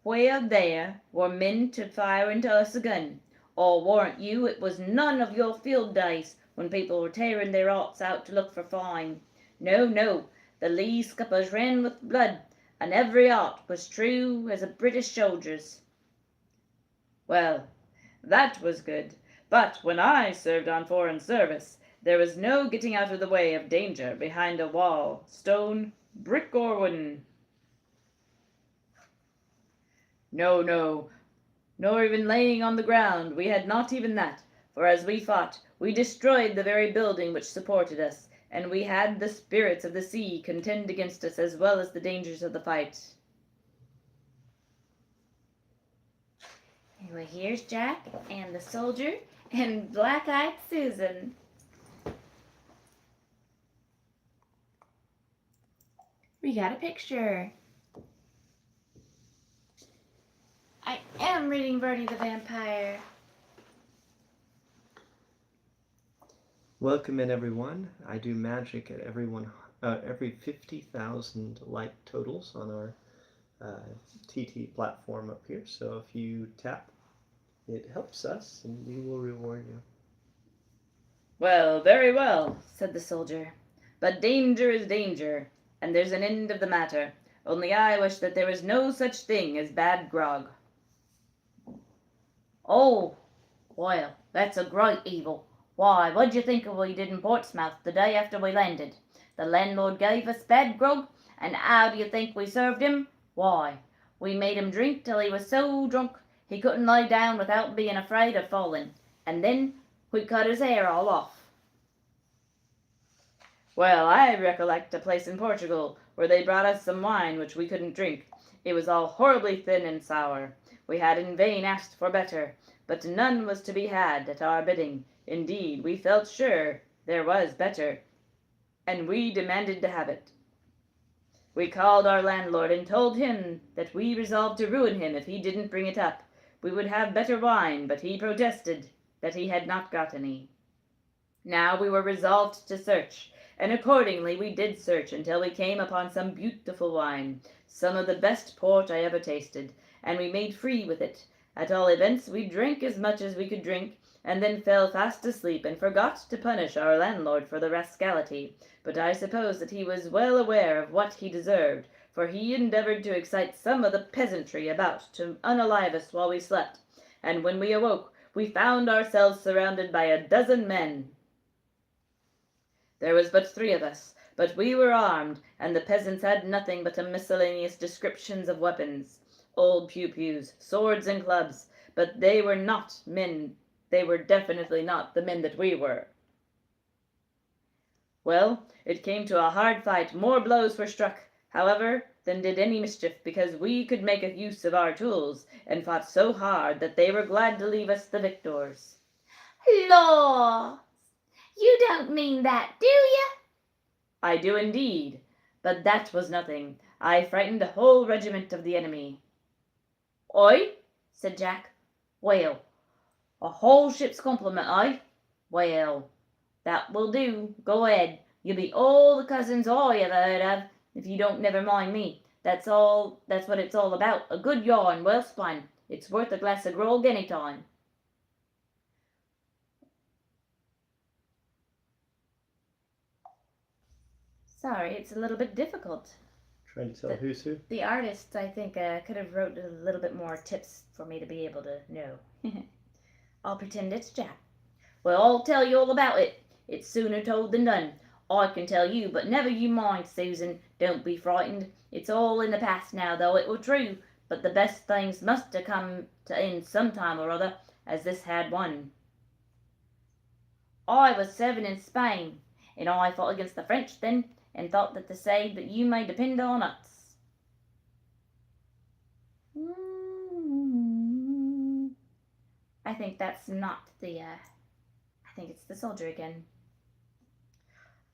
Where there were men to fire into us a gun. I'll warrant you it was none of your field days when people were tearing their hearts out to look for fine. No, no, the lee scuppers ran with blood, and every heart was true as a British soldier's. Well, that was good, but when I served on foreign service, there was no getting out of the way of danger behind a wall, stone, brick, or wooden. No, no, nor even laying on the ground. We had not even that, for as we fought, we destroyed the very building which supported us, and we had the spirits of the sea contend against us as well as the dangers of the fight. Anyway, here's Jack and the soldier and black-eyed Susan. We got a picture. I am reading Varney the Vampire. Welcome in, everyone. I do magic at every 50,000 like totals on our TT platform up here. So if you tap, it helps us, and we will reward you. Well, very well, said the soldier. But danger is danger, and there's an end of the matter. Only I wish that there was no such thing as bad grog. Oh, well, that's a great evil. Why, what'd you think we did in Portsmouth the day after we landed? The landlord gave us bad grog, and how do you think we served him? Why, we made him drink till he was so drunk he couldn't lie down without being afraid of falling, and then we cut his hair all off. Well, I recollect a place in Portugal where they brought us some wine which we couldn't drink. It was all horribly thin and sour. We had in vain asked for better, but none was to be had at our bidding. Indeed, we felt sure there was better, and we demanded to have it. We called our landlord and told him that we resolved to ruin him if he didn't bring it up. We would have better wine, but he protested that he had not got any. Now we were resolved to search, and accordingly we did search until we came upon some beautiful wine, some of the best port I ever tasted, and we made free with it. At all events, we drank as much as we could drink, and then fell fast asleep and forgot to punish our landlord for the rascality. But I suppose that he was well aware of what he deserved, for he endeavored to excite some of the peasantry about to unalive us while we slept, and when we awoke we found ourselves surrounded by 12 men. There was but 3 of us, but we were armed, and the peasants had nothing but a miscellaneous descriptions of weapons, old pew-pews, swords and clubs, but they were not men. They were definitely not the men that we were. Well, it came to a hard fight. More blows were struck, however, than did any mischief, because we could make a use of our tools, and fought so hard that they were glad to leave us the victors. Law! You don't mean that, do you? I do indeed, but that was nothing. I frightened a whole regiment of the enemy. "Aye," said Jack. "Well, a whole ship's complement, aye? Well, that will do. Go ahead. You'll be all the cousins I ever heard of, if you don't never mind me. That's what it's all about. A good yarn, well spun. It's worth a glass of grog any time." Sorry, it's a little bit difficult. Trying to tell who's who? The artist, I think, could have wrote a little bit more tips for me to be able to know. I'll pretend it's Jack. "Well, I'll tell you all about it. It's sooner told than done. I can tell you, but never you mind, Susan. Don't be frightened. It's all in the past now, though it were true. But the best things must have come to end some time or other, as this had one. I was serving in Spain, and I fought against the French then, and thought that to say that you may depend on us." I think that's not the, I think it's the soldier again.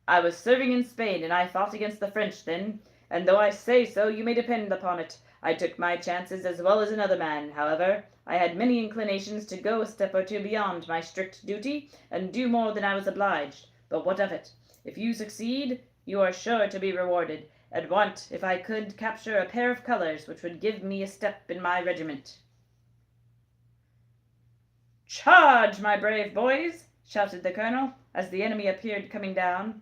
"I was serving in Spain, and I fought against the French then, and though I say so, you may depend upon it, I took my chances as well as another man. However, I had many inclinations to go a step or two beyond my strict duty, and do more than I was obliged. But what of it? If you succeed, you are sure to be rewarded, and want, if I could, capture a pair of colors which would give me a step in my regiment." "Charge, my brave boys!" shouted the colonel, as the enemy appeared coming down.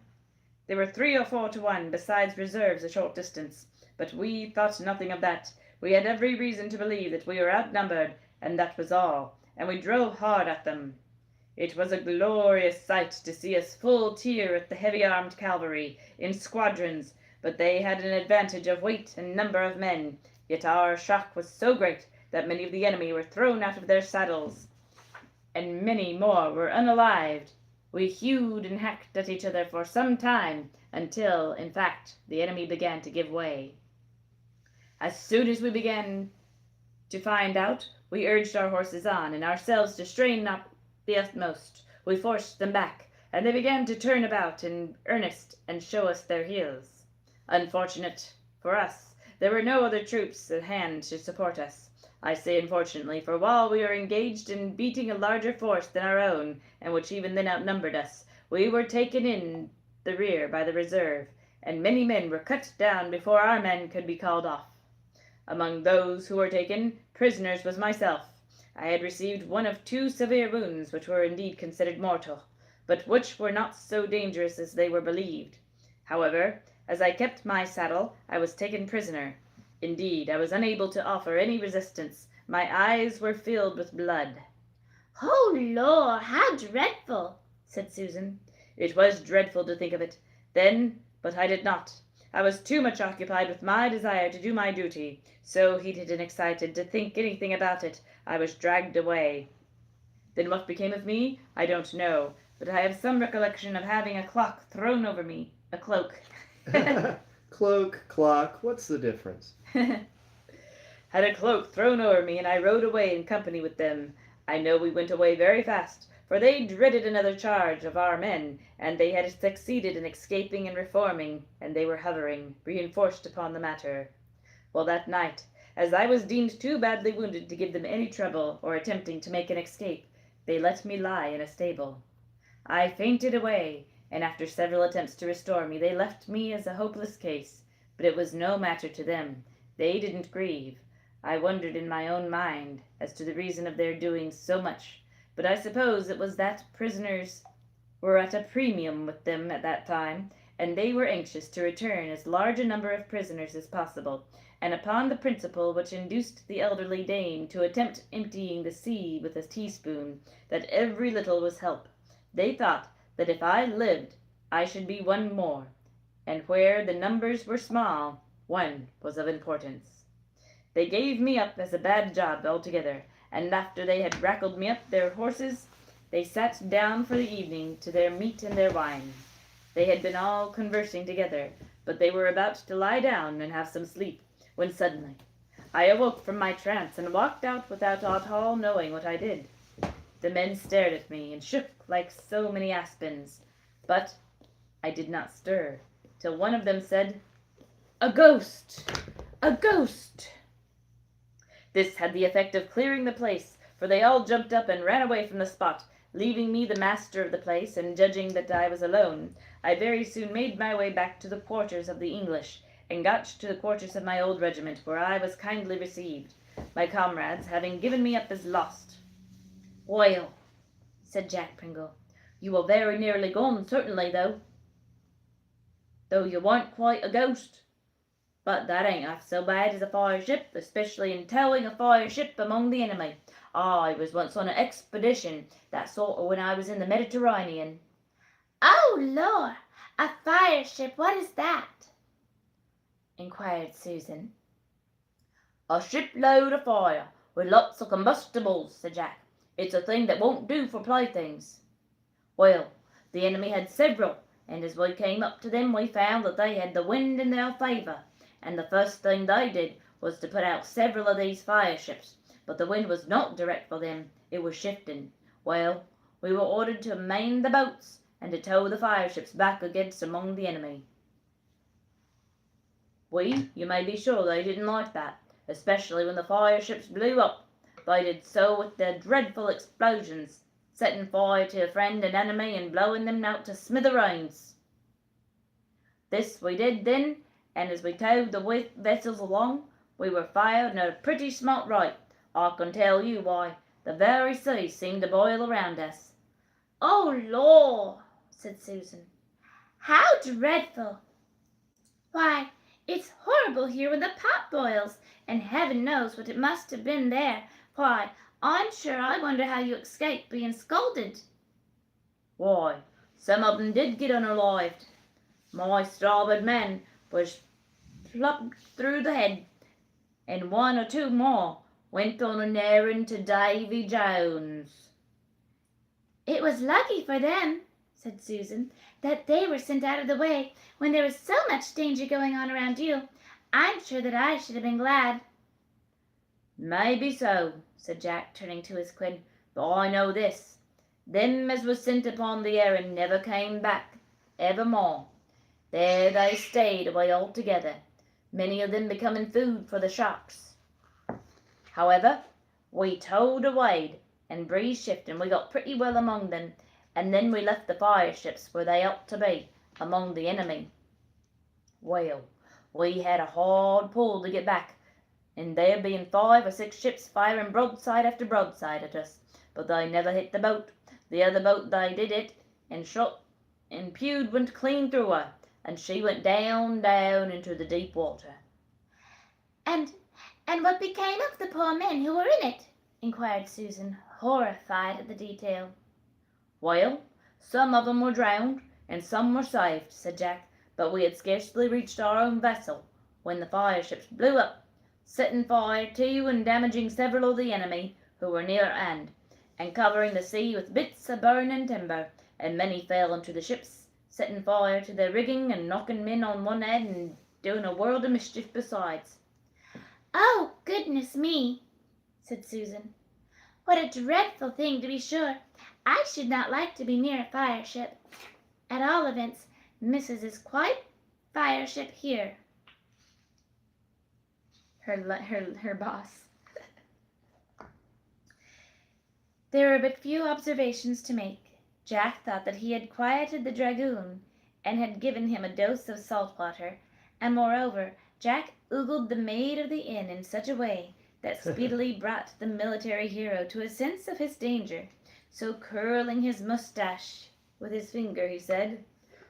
There were 3 or 4 to 1, besides reserves a short distance, but we thought nothing of that. We had every reason to believe that we were outnumbered, and that was all, and we drove hard at them. It was a glorious sight to see us full tier at the heavy-armed cavalry, in squadrons, but they had an advantage of weight and number of men, yet our shock was so great that many of the enemy were thrown out of their saddles, and many more were unalived. We hewed and hacked at each other for some time, until, in fact, the enemy began to give way. As soon as we began to find out, we urged our horses on, and ourselves to strain up the utmost. We forced them back, and they began to turn about in earnest and show us their heels. Unfortunate for us, there were no other troops at hand to support us. I say unfortunately, for while we were engaged in beating a larger force than our own, and which even then outnumbered us, we were taken in the rear by the reserve, and many men were cut down before our men could be called off. Among those who were taken prisoners was myself. I had received one of 2 severe wounds, which were indeed considered mortal, but which were not so dangerous as they were believed. However, as I kept my saddle, I was taken prisoner. Indeed, I was unable to offer any resistance. My eyes were filled with blood. "Oh, Lord, how dreadful!" said Susan. It was dreadful to think of it then, but I did not. I was too much occupied with my desire to do my duty, so heated and excited, to think anything about it. I was dragged away. Then what became of me, I don't know, but I have some recollection of having a cloak thrown over me. A cloak. Cloak, clock, what's the difference? Had a cloak thrown over me, and I rode away in company with them. I know we went away very fast, for they dreaded another charge of our men, and they had succeeded in escaping and reforming, and they were hovering, reinforced upon the matter. Well, that night, as I was deemed too badly wounded to give them any trouble or attempting to make an escape, they let me lie in a stable. I fainted away, and after several attempts to restore me, they left me as a hopeless case, but it was no matter to them. They didn't grieve. I wondered in my own mind as to the reason of their doing so much, but I suppose it was that prisoners were at a premium with them at that time, and they were anxious to return as large a number of prisoners as possible, and upon the principle which induced the elderly dame to attempt emptying the sea with a teaspoon, that every little was help, they thought that if I lived I should be one more, and where the numbers were small, one was of importance. They gave me up as a bad job altogether, and after they had rackled me up their horses, they sat down for the evening to their meat and their wine. They had been all conversing together, but they were about to lie down and have some sleep, when suddenly I awoke from my trance and walked out without at all knowing what I did. The men stared at me and shook like so many aspens, but I did not stir, till one of them said, "A ghost! A ghost!" This had the effect of clearing the place, for they all jumped up and ran away from the spot, leaving me the master of the place, and judging that I was alone, I very soon made my way back to the quarters of the English, and got to the quarters of my old regiment, where I was kindly received, my comrades having given me up as lost. "Well," said Jack Pringle, "you were very nearly gone, certainly, though you weren't quite a ghost. But that ain't half so bad as a fire ship, especially in towing a fire ship among the enemy. I was once on an expedition, that sort of when I was in the Mediterranean." "Oh, Lord! A fire ship, what is that?" inquired Susan. "A shipload of fire, with lots of combustibles," said Jack. "It's a thing that won't do for playthings. Well, the enemy had several, and as we came up to them we found that they had the wind in their favour, and the first thing they did was to put out several of these fire ships, but the wind was not direct for them, it was shifting. Well, we were ordered to man the boats, and to tow the fire ships back against among the enemy. You may be sure they didn't like that, especially when the fire ships blew up. They did so with their dreadful explosions, setting fire to friend and enemy and blowing them out to smithereens. This we did then, and as we towed the vessels along, we were fired at a pretty smart rate. I can tell you why. The very sea seemed to boil around us." "Oh, Lord!" said Susan. "How dreadful! Why, it's horrible here when the pot boils, and heaven knows what it must have been there. Why, I'm sure I wonder how you escaped being scalded." "Why, some of them did get unalived. My starboard man was plucked through the head, and one or two more went on an errand to Davy Jones." "It was lucky for them," said Susan, "that they were sent out of the way when there was so much danger going on around you. I'm sure that I should have been glad." "Maybe so," said Jack, turning to his quid, "but I know this. Them as was sent upon the errand never came back, evermore. There they stayed away altogether, many of them becoming food for the sharks. However, we towed away, and breeze shifting, we got pretty well among them, and then we left the fire ships where they ought to be, among the enemy. Well, we had a hard pull to get back, and there being 5 or 6 ships firing broadside after broadside at us, but they never hit the boat. The other boat they did hit, and shot, and Pewd went clean through her, and she went down into the deep water." And what became of the poor men who were in it?" inquired Susan, horrified at the detail. "Well, some of them were drowned, and some were saved," said Jack, "but we had scarcely reached our own vessel when the fire ships blew up, setting fire to and damaging several of the enemy who were near at hand, and covering the sea with bits of burning timber, and many fell into the ships, setting fire to their rigging and knocking men on one head and doing a world of mischief besides." "Oh, goodness me!" said Susan. "What a dreadful thing, to be sure. I should not like to be near a fire ship. At all events, Mrs. is quite fire ship here." Her boss. There were but few observations to make. Jack thought that he had quieted the dragoon, and had given him a dose of salt water, and moreover, Jack ogled the maid of the inn in such a way that speedily brought the military hero to a sense of his danger. So curling his mustache with his finger, he said,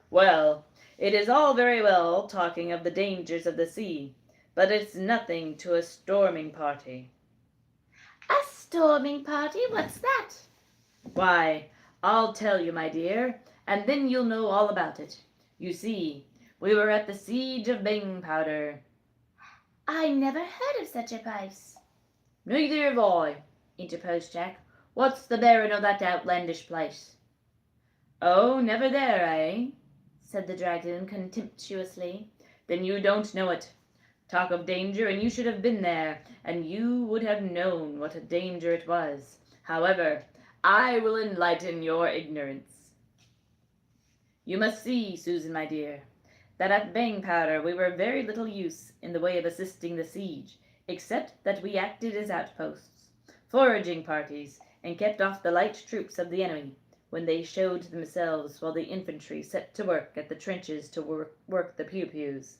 "Well, it is all very well talking of the dangers of the sea, but it's nothing to a storming party." A storming party? What's that? "Why, I'll tell you, my dear, and then you'll know all about it. You see, we were at the siege of Bangpowder." I never heard of such a place. "Neither have I," interposed Jack. "What's the bearing of that outlandish place?" "Oh, never there, eh?" said the dragoon contemptuously. "Then you don't know it. Talk of danger, and you should have been there, and you would have known what a danger it was. However, I will enlighten your ignorance. You must see, Susan, my dear, that at Bangpowder we were very little use in the way of assisting the siege, except that we acted as outposts, foraging parties, and kept off the light troops of the enemy when they showed themselves, while the infantry set to work at the trenches to work the pew-pews.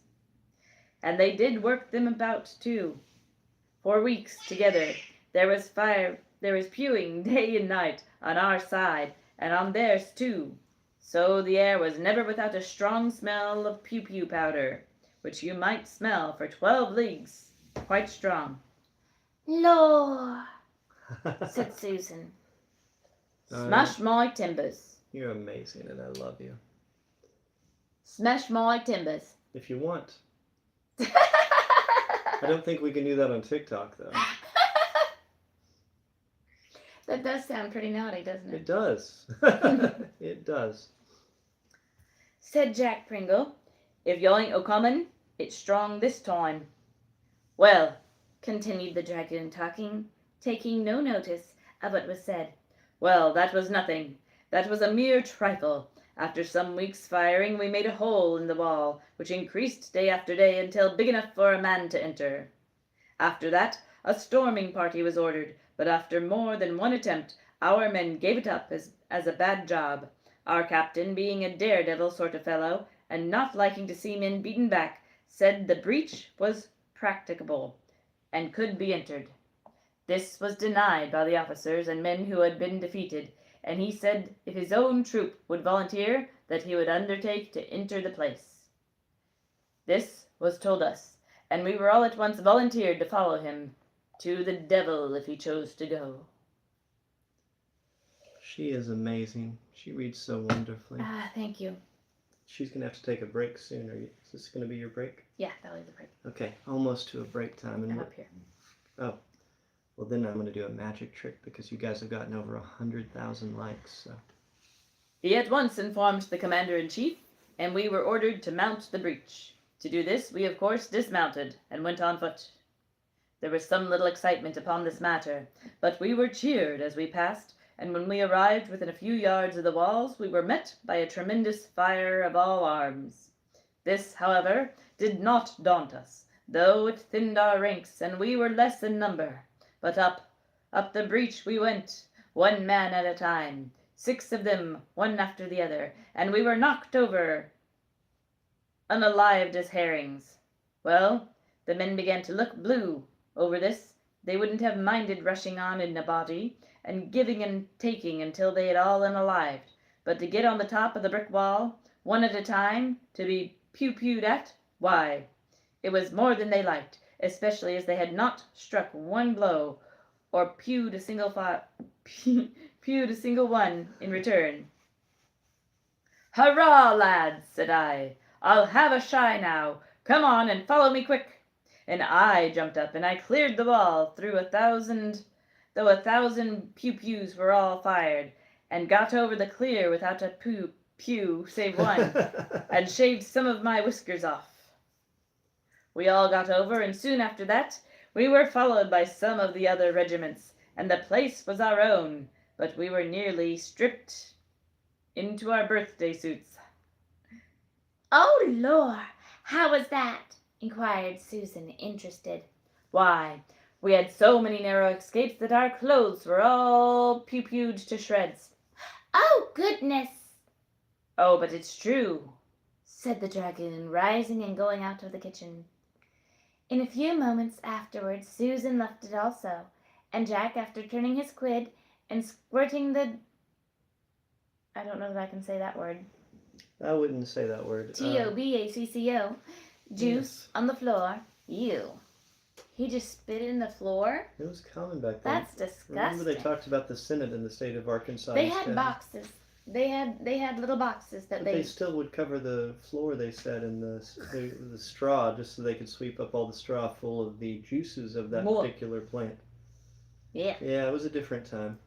And they did work them about too. For weeks together there was pewing day and night on our side and on theirs too. So the air was never without a strong smell of pew-pew powder, which you might smell for 12 leagues, quite strong." Lord, said Susan. "Smash my timbers. You're amazing, and I love you. Smash my timbers." If you want. I don't think we can do that on TikTok, though. That does sound pretty naughty, doesn't It it? does. It does. Said Jack Pringle. "If you ain't a-comin', it's strong this time." "Well," continued the dragoon, taking no notice of what was said. "Well, that was nothing. That was a mere trifle. After some weeks' firing, we made a hole in the wall, which increased day after day until big enough for a man to enter. After that, a storming party was ordered, but after more than one attempt, our men gave it up as a bad job, our captain, being a daredevil sort of fellow, and not liking to see men beaten back, said the breach was practicable, and could be entered. This was denied by the officers and men who had been defeated, and he said if his own troop would volunteer, that he would undertake to enter the place. This was told us, and we were all at once volunteered to follow him, to the devil if he chose to go." She is amazing. She reads so wonderfully. Thank you. She's going to have to take a break soon. Is this going to be your break? Yeah, that'll be the break. Okay, almost to a break time. And I'm up here. oh, well then I'm going to do a magic trick because you guys have gotten over 100,000 likes. So. He at once informed the commander-in-chief, and we were ordered to mount the breach. To do this, we of course dismounted and went on foot. There was some little excitement upon this matter, but we were cheered as we passed, and when we arrived within a few yards of the walls, we were met by a tremendous fire of all arms. This, however, did not daunt us, though it thinned our ranks, and we were less in number. But up the breach we went, one man at a time, 6 of them, one after the other, and we were knocked over, unalived as herrings. Well, the men began to look blue over this. They wouldn't have minded rushing on in a body, and giving and taking until they had all unalived, but to get on the top of the brick wall, one at a time, to be pew-pewed at, why, it was more than they liked, especially as they had not struck one blow, or pewed a single one in return. "Hurrah, lads!" said I. "I'll have a shy now. Come on and follow me quick." And I jumped up, and I cleared the wall through 1,000, though 1,000 pew-pews were all fired, and got over the clear without a pew save one, and shaved some of my whiskers off. We all got over, and soon after that we were followed by some of the other regiments, and the place was our own, but we were nearly stripped into our birthday suits. "Oh, Lord, how was that?" inquired Susan, interested. "Why, we had so many narrow escapes that our clothes were all pew-pewed to shreds." "Oh, goodness," "Oh, but it's true," said the dragoon, rising and going out of the kitchen. In a few moments afterwards, Susan left it also, and Jack, after turning his quid and squirting the I don't know if I can say that word. I wouldn't say that word. Tobacco. Juice Yes. on the floor. Ew. He just spit in the floor? It was common back then. That's disgusting. Remember they talked about the Senate in the state of Arkansas. They instead. had boxes. They had little boxes that But they still would cover the floor, they said, in the straw, just so they could sweep up all the straw full of the juices of that More. particular plant. Yeah. Yeah, it was a different time.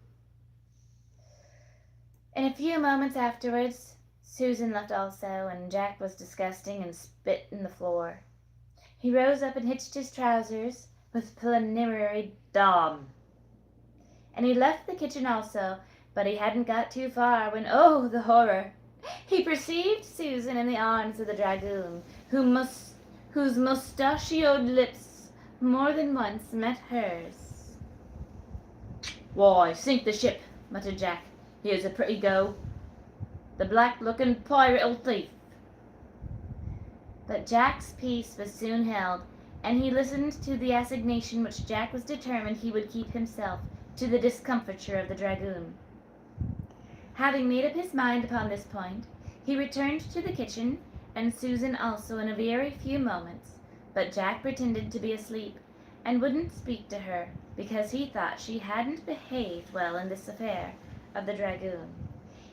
In a few moments afterwards, Susan left also, and Jack was disgusting and spit in the floor. He rose up and hitched his trousers with preliminary dom. And he left the kitchen also, but he hadn't got too far when, oh, the horror! He perceived Susan in the arms of the dragoon, whose mustachioed lips more than once met hers. "Why, sink the ship," muttered Jack. "Here's a pretty go. The black-looking pirate-ll thief." But Jack's peace was soon held, and he listened to the assignation which Jack was determined he would keep himself, to the discomfiture of the dragoon. Having made up his mind upon this point, he returned to the kitchen, and Susan also in a very few moments, but Jack pretended to be asleep, and wouldn't speak to her, because he thought she hadn't behaved well in this affair of the dragoon.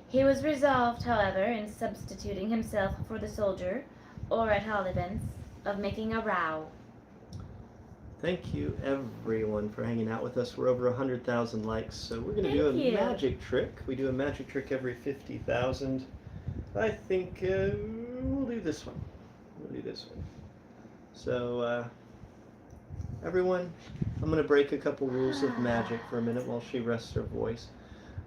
He was resolved, however, in substituting himself for the soldier, or at all events, of making a row. Thank you, everyone, for hanging out with us. We're over 100,000 likes, so we're going to do a Thank you. magic trick. We do a magic trick every 50,000. I think we'll do this one. So, everyone, I'm going to break a couple rules of magic for a minute while she rests her voice.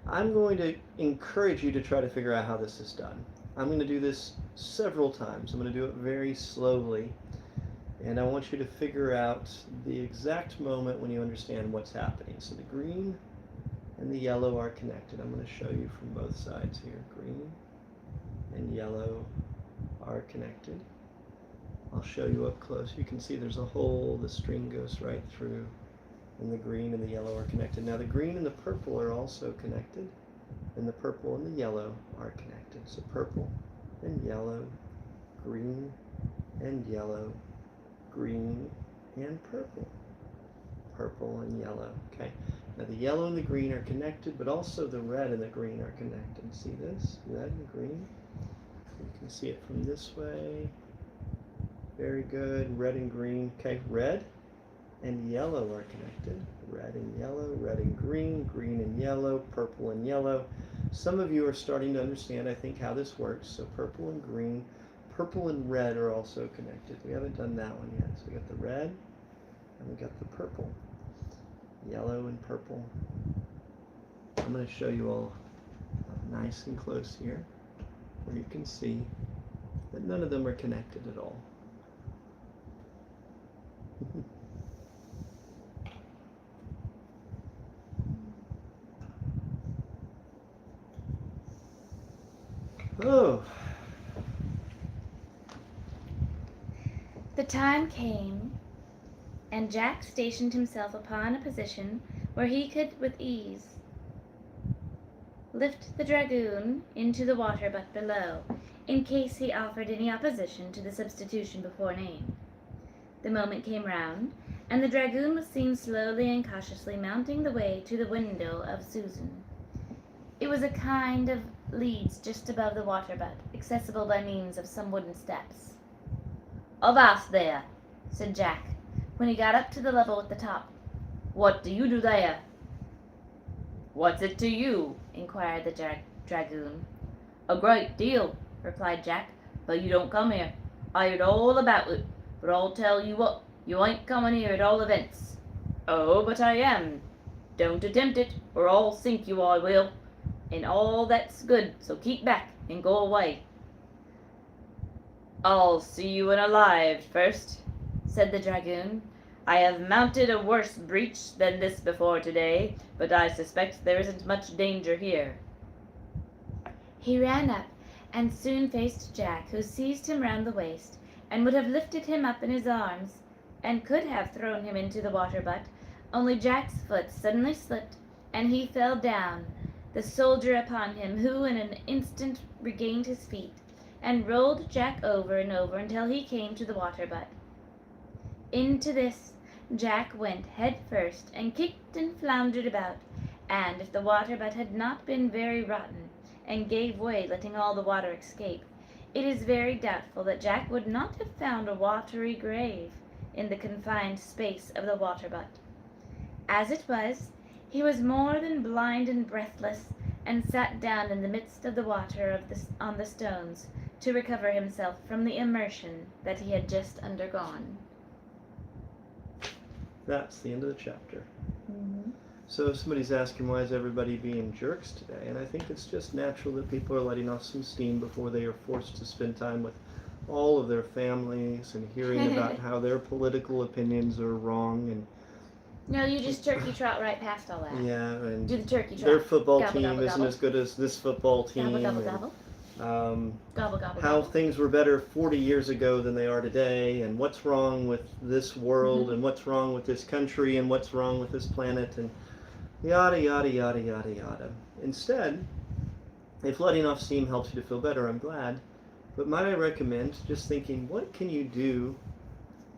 I'm going to encourage you to try to figure out how this is done. I'm going to do this several times. I'm going to do it very slowly. And I want you to figure out the exact moment when you understand what's happening. So the green and the yellow are connected. I'm going to show you from both sides here. Green and yellow are connected. I'll show you up close. You can see there's a hole. The string goes right through. And the green and the yellow are connected. Now the green and the purple are also connected. And the purple and the yellow are connected. So purple and yellow, green and yellow, green and purple. Purple and yellow. Okay. Now the yellow and the green are connected, but also the red and the green are connected. See this? Red and green. You can see it from this way. Very good. Red and green. Okay. Red and yellow are connected. Red and yellow, red and green, green and yellow, purple and yellow. Some of you are starting to understand, I think, how this works. So purple and green, purple and red are also connected. We haven't done that one yet. So we got the red and we got the purple. Yellow and purple. I'm going to show you all nice and close here where you can see that none of them are connected at all. Oh. The time came, and Jack stationed himself upon a position where he could with ease lift the dragoon into the water butt below, in case he offered any opposition to the substitution before named. The moment came round, and the dragoon was seen slowly and cautiously mounting the way to the window of Susan. It was a kind of leads just above the water butt, accessible by means of some wooden steps. "Avast there," said Jack, when he got up to the level at the top. "What do you do there?" "What's it to you?" inquired the dragoon. "A great deal," replied Jack, "but you don't come here. I heard all about it, but I'll tell you what, you ain't coming here at all events." "Oh, but I am." "Don't attempt it, or I'll sink you, I will. And all that's good, so keep back and go away." "I'll see you unalived first," said the dragoon. "I have mounted a worse breach than this before today, but I suspect there isn't much danger here." He ran up, and soon faced Jack, who seized him round the waist, and would have lifted him up in his arms, and could have thrown him into the water butt, only Jack's foot suddenly slipped, and he fell down, the soldier upon him, who in an instant regained his feet, and rolled Jack over and over until he came to the water butt. Into this Jack went head first, and kicked and floundered about, and if the water butt had not been very rotten, and gave way, letting all the water escape, it is very doubtful that Jack would not have found a watery grave in the confined space of the water butt. As it was, he was more than blind and breathless, and sat down in the midst of the water on the stones to recover himself from the immersion that he had just undergone. That's the end of the chapter. Mm-hmm. So somebody's asking, why is everybody being jerks today? And I think it's just natural that people are letting off some steam before they are forced to spend time with all of their families and hearing about how their political opinions are wrong. And No, you just turkey trot right past all that. yeah, and Do the turkey trot. their football Gobble, team gobble, isn't gobble. as good as this football team. Gobble, gobble, and, gobble. Gobble, gobble, how gobble. things were better 40 years ago than they are today, and what's wrong with this world, and what's wrong with this country, and what's wrong with this planet, and yada, yada, yada, yada, yada. Instead, if letting off steam helps you to feel better, I'm glad. But might I recommend just thinking, what can you do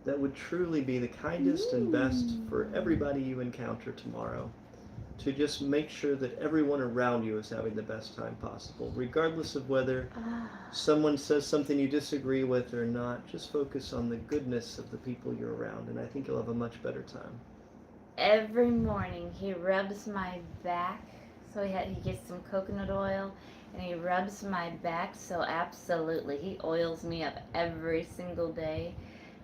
that would truly be the kindest and best for everybody you encounter tomorrow? To just make sure that everyone around you is having the best time possible, regardless of whether someone says something you disagree with or not. Just focus on the goodness of the people you're around, and I think you'll have a much better time. Every morning he rubs my back, so he gets some coconut oil, and he rubs my back, so absolutely, he oils me up every single day,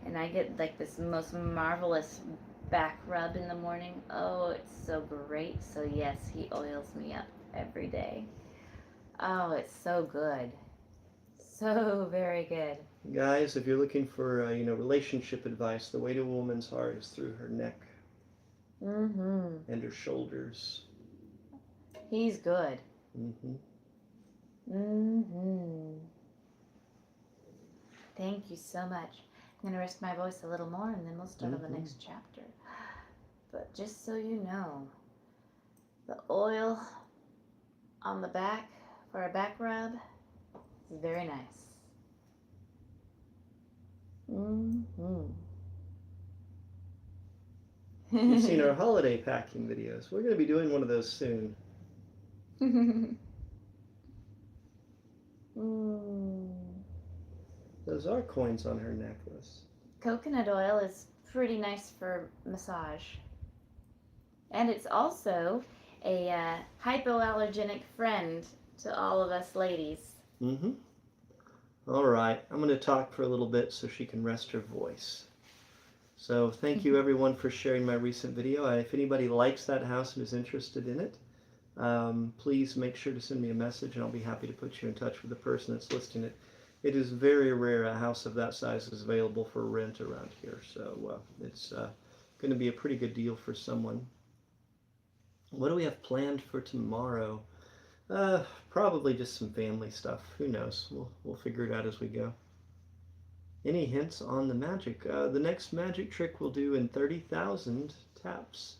and I get like this most marvelous back rub in the morning. Oh, it's so great. So yes, he oils me up every day. Oh, it's so good. So very good. Guys, if you're looking for relationship advice, the way to a woman's heart is through her neck and her shoulders. He's good. Thank you so much. I'm going to rest my voice a little more, and then we'll start on the next chapter. But just so you know, the oil on the back for a back rub is very nice. You've seen our holiday packing videos. We're going to be doing one of those soon. Those are coins on her necklace. Coconut oil is pretty nice for massage. And it's also a hypoallergenic friend to all of us ladies. All right, I'm going to talk for a little bit so she can rest her voice. So thank you everyone for sharing my recent video. If anybody likes that house and is interested in it, please make sure to send me a message, and I'll be happy to put you in touch with the person that's listing it. It is very rare a house of that size is available for rent around here, so it's going to be a pretty good deal for someone. What do we have planned for tomorrow? Probably just some family stuff. Who knows? We'll figure it out as we go. Any hints on the magic? The next magic trick we'll do in 30,000 taps.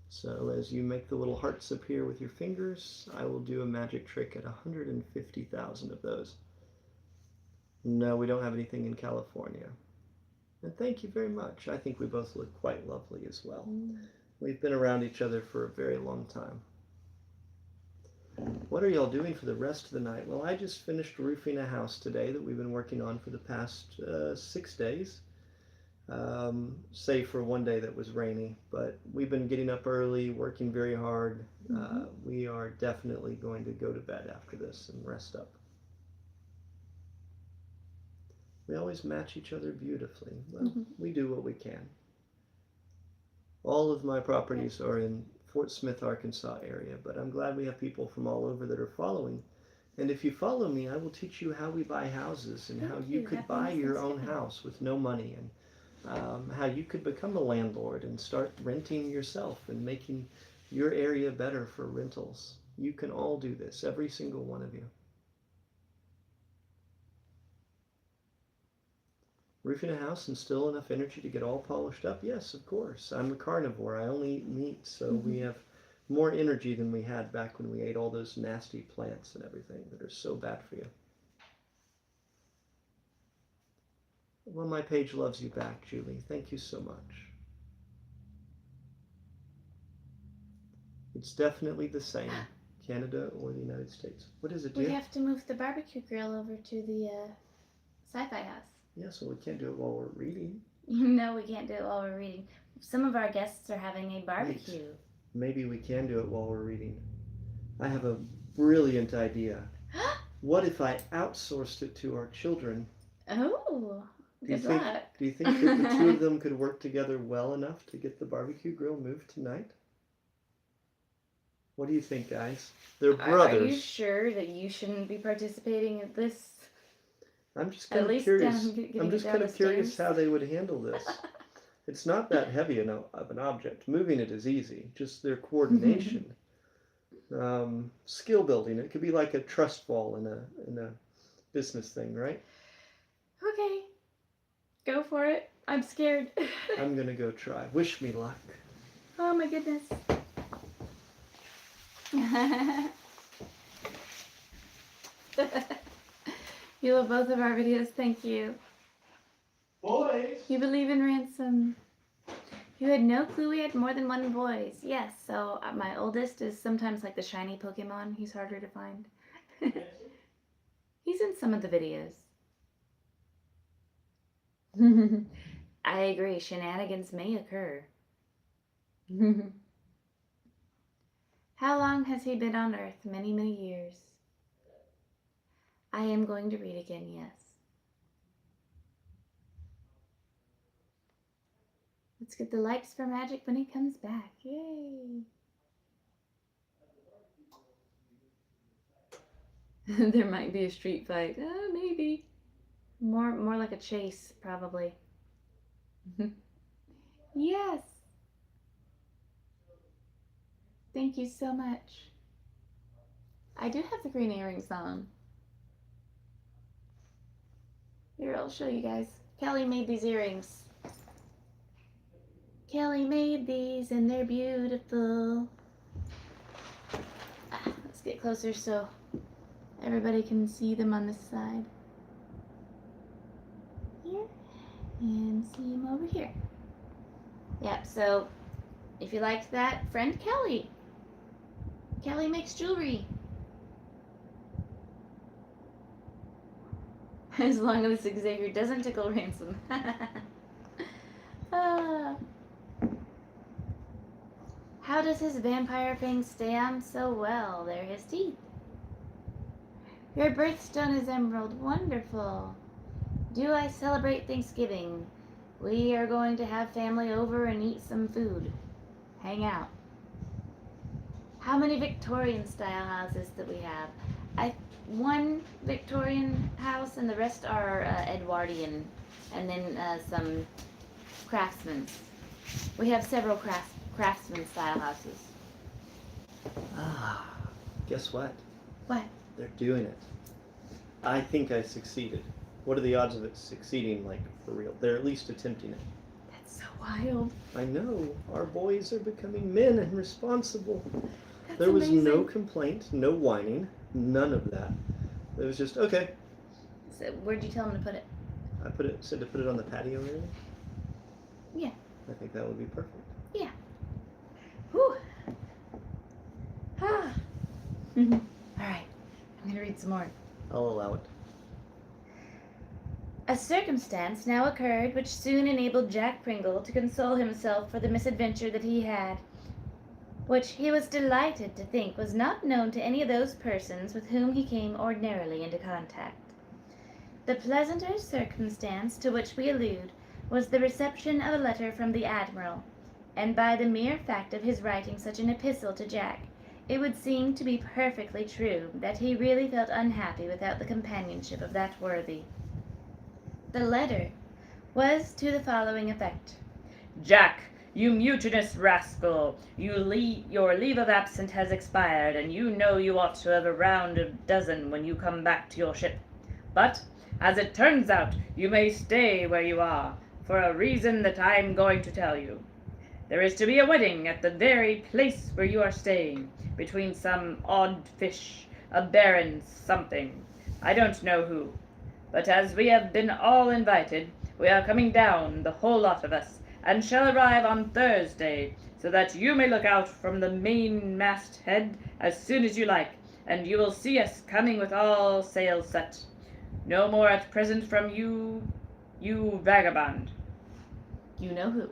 So as you make the little hearts appear with your fingers, I will do a magic trick at 150,000 of those. No, we don't have anything in California. And thank you very much. I think we both look quite lovely as well. We've been around each other for a very long time. What are y'all doing for the rest of the night? Well, I just finished roofing a house today that we've been working on for the past 6 days. Save for one day that was rainy. But we've been getting up early, working very hard. We are definitely going to go to bed after this and rest up. We always match each other beautifully. Well, we do what we can. All of my properties are in Fort Smith, Arkansas area, but I'm glad we have people from all over that are following. And if you follow me, I will teach you how we buy houses and how you could buy your own house with no money, and how you could become a landlord and start renting yourself and making your area better for rentals. You can all do this, every single one of you. Roofing a house and still enough energy to get all polished up? Yes, of course. I'm a carnivore. I only eat meat, so we have more energy than we had back when we ate all those nasty plants and everything that are so bad for you. Well, my page loves you back, Julie. Thank you so much. It's definitely the same, Canada or the United States. What is it, We dear? have to move the barbecue grill over to the sci-fi house. Yeah, so we can't do it while we're reading. No, we can't do it while we're reading. Some of our guests are having a barbecue. Maybe we can do it while we're reading. I have a brilliant idea. What if I outsourced it to our children? Oh, Do you good think, luck. do you think that the two of them could work together well enough to get the barbecue grill moved tonight? What do you think, guys? They're brothers. Are you sure that you shouldn't be participating in this? I'm just At kind of least curious. getting I'm it just down kind the of curious stairs? how they would handle this. It's not that heavy of an object. Moving it is easy. Just their coordination, skill building. It could be like a trust fall in a business thing, right? Okay, go for it. I'm scared. I'm gonna go try. Wish me luck. Oh my goodness. You love both of our videos. Thank you. Boys! You believe in ransom. You had no clue we had more than one voice. Yes, so my oldest is sometimes like the shiny Pokemon. He's harder to find. He's in some of the videos. I agree, shenanigans may occur. How long has he been on Earth? Many, many years. I am going to read again, yes. Let's get the likes for Magic when he comes back. Yay! There might be a street fight. Maybe. More like a chase, probably. Yes! Thank you so much. I do have the green earrings on. Here, I'll show you guys. Kelly made these earrings. Kelly made these and they're beautiful. Let's get closer so everybody can see them on this side. Here. And see them over here. Yep, so if you liked that, friend Kelly. Kelly makes jewelry. As long as Xavier doesn't tickle Ransom. How does his vampire fangs stay on so well? They're his teeth. Your birthstone is emerald. Wonderful. Do I celebrate Thanksgiving? We are going to have family over and eat some food. Hang out. How many Victorian style houses that we have? One Victorian house and the rest are Edwardian, and then some craftsmen's. We have several craftsman style houses. Guess what? What? They're doing it. I think I succeeded. What are the odds of it succeeding, like, for real? They're at least attempting it. That's so wild. I know. Our boys are becoming men and responsible. That's There was amazing. no complaint, no whining, none of that. It was just, okay. So where'd you tell him to put it? I said to put it on the patio area. Yeah. I think that would be perfect. Yeah. Whew. Ah. All right. I'm gonna read some more. I'll allow it. A circumstance now occurred which soon enabled Jack Pringle to console himself for the misadventure that he had, which he was delighted to think was not known to any of those persons with whom he came ordinarily into contact. The pleasanter circumstance to which we allude was the reception of a letter from the Admiral, and by the mere fact of his writing such an epistle to Jack, it would seem to be perfectly true that he really felt unhappy without the companionship of that worthy. The letter was to the following effect. Jack, you mutinous rascal, your leave of absence has expired, and you know you ought to have a round of dozen when you come back to your ship. But, as it turns out, you may stay where you are, for a reason that I am going to tell you. There is to be a wedding at the very place where you are staying, between some odd fish, a baron something. I don't know who. But as we have been all invited, we are coming down, the whole lot of us, and shall arrive on Thursday, so that you may look out from the main-mast head as soon as you like, and you will see us coming with all sails set. No more at present from you, you vagabond. You know who.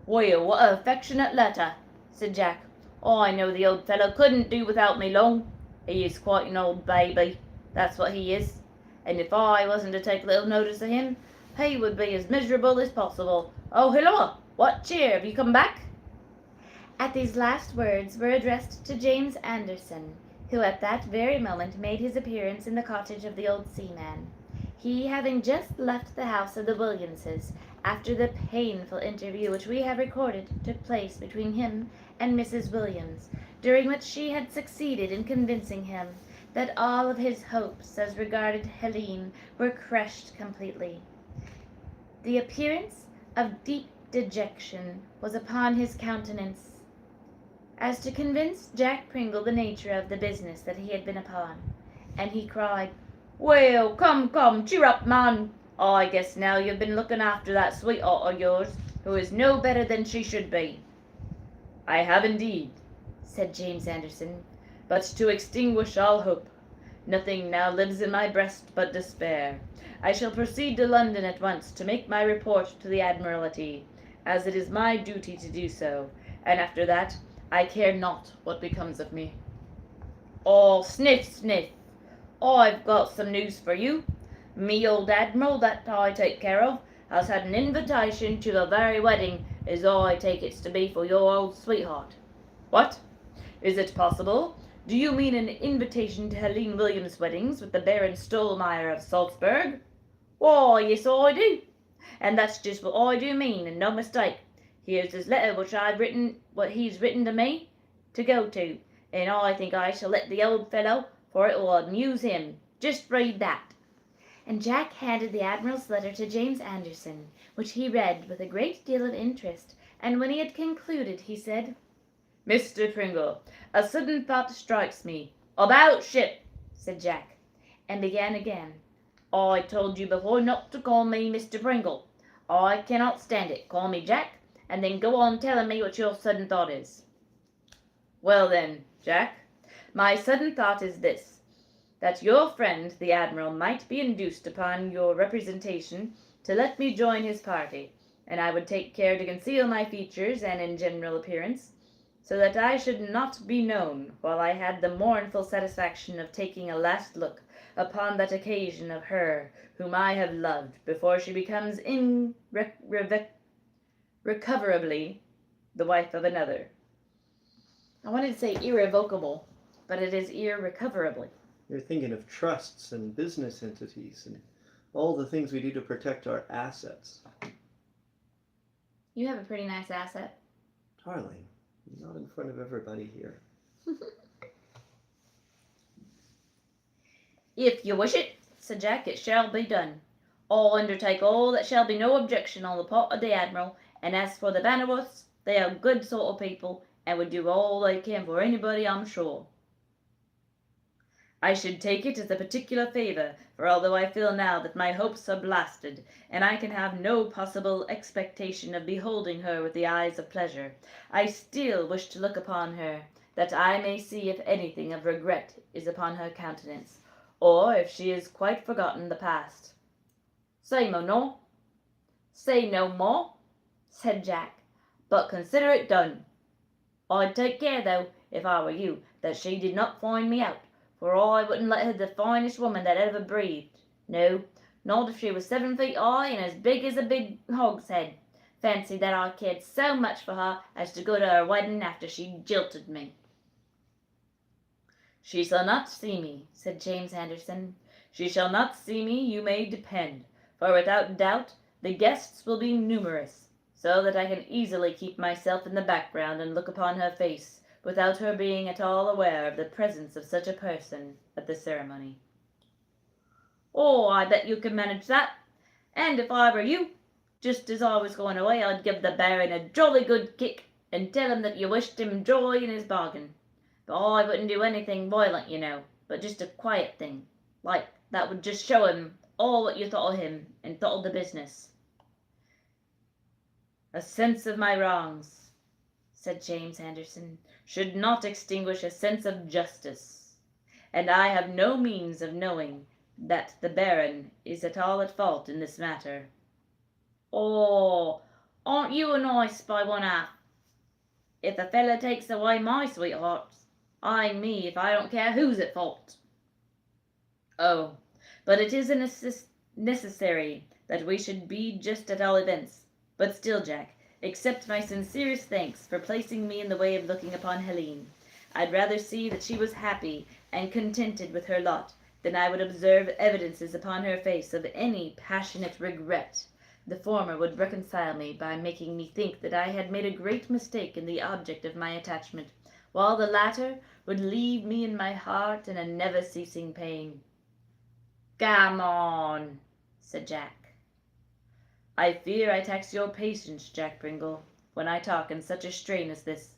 Well, what a affectionate letter, said Jack. I know the old fellow couldn't do without me long. He is quite an old baby, that's what he is. And if I wasn't to take little notice of him, he would be as miserable as possible. Oh, hilloa! What cheer? Have you come back? At these last words were addressed to James Anderson, who at that very moment made his appearance in the cottage of the old seaman. He having just left the house of the Williamses, after the painful interview which we have recorded took place between him and Mrs. Williams, during which she had succeeded in convincing him that all of his hopes as regarded Helene were crushed completely. The appearance of deep dejection was upon his countenance, as to convince Jack Pringle the nature of the business that he had been upon, and he cried, "Well, come, cheer up, man. I guess now you've been looking after that sweetheart of yours, who is no better than she should be." "I have indeed," said James Anderson, "but to extinguish all hope. Nothing now lives in my breast but despair. I shall proceed to London at once to make my report to the Admiralty, as it is my duty to do so, and after that I care not what becomes of me." "Oh, sniff, sniff. I've got some news for you. Me old Admiral that I take care of has had an invitation to the very wedding as I take it's to be for your old sweetheart." "What? Is it possible? Do you mean an invitation to Helene Williams' weddings with the Baron Stollmeyer of Salzburg?" "Why, yes, I do. And that's just what I do mean, and no mistake. Here's his letter what he's written to me to go to, and I think I shall let the old fellow, for it will amuse him. Just read that." And Jack handed the Admiral's letter to James Anderson, which he read with a great deal of interest, and when he had concluded, he said, "Mr. Pringle, a sudden thought strikes me." "About ship," said Jack, and began again. "I told you before not to call me Mr. Pringle. I cannot stand it. Call me Jack, and then go on telling me what your sudden thought is." "Well then, Jack, my sudden thought is this, that your friend the Admiral might be induced upon your representation to let me join his party, and I would take care to conceal my features and in general appearance, so that I should not be known, while I had the mournful satisfaction of taking a last look upon that occasion of her whom I have loved, before she becomes irrecoverably the wife of another." I wanted to say irrevocable, but it is irrecoverably. You're thinking of trusts and business entities and all the things we do to protect our assets. You have a pretty nice asset. Darling, not in front of everybody here. "If you wish it," said Jack, "it shall be done. I'll undertake all that shall be no objection on the part of the Admiral, and as for the Bannerworths, they are good sort of people, and would do all they can for anybody, I'm sure." "I should take it as a particular favour, for although I feel now that my hopes are blasted, and I can have no possible expectation of beholding her with the eyes of pleasure, I still wish to look upon her, that I may see if anything of regret is upon her countenance, or if she has quite forgotten the past." "Say no more," said Jack, "but consider it done. I'd take care, though, if I were you, that she did not find me out, for I wouldn't let her the finest woman that ever breathed. No, not if she was 7 feet high and as big as a big hogshead. Fancy that I cared so much for her as to go to her wedding after she jilted me." "She shall not see me," said James Anderson. "She shall not see me, you may depend, for without doubt the guests will be numerous, so that I can easily keep myself in the background and look upon her face, without her being at all aware of the presence of such a person at the ceremony." "Oh, I bet you can manage that. And if I were you, Just as I was going away, I'd give the Baron a jolly good kick and tell him that you wished him joy in his bargain. But I wouldn't do anything violent, you know, but just a quiet thing, like that would just show him all what you thought of him and thought of the business. A sense of my wrongs, said James Anderson, should not extinguish a sense of justice, and I have no means of knowing that the Baron is at all at fault in this matter. Oh, aren't you a nice by one half? If a fella takes away my sweethearts, I'm me if I don't care who's at fault. Oh, but it isn't necessary that we should be just at all events. But still, Jack, accept my sincerest thanks for placing me in the way of looking upon Helene. I'd rather see that she was happy and contented with her lot than I would observe evidences upon her face of any passionate regret. The former would reconcile me by making me think that I had made a great mistake in the object of my attachment, while the latter would leave me in my heart in a never-ceasing pain. Come on, said Jack. I fear I tax your patience, Jack Pringle, when I talk in such a strain as this.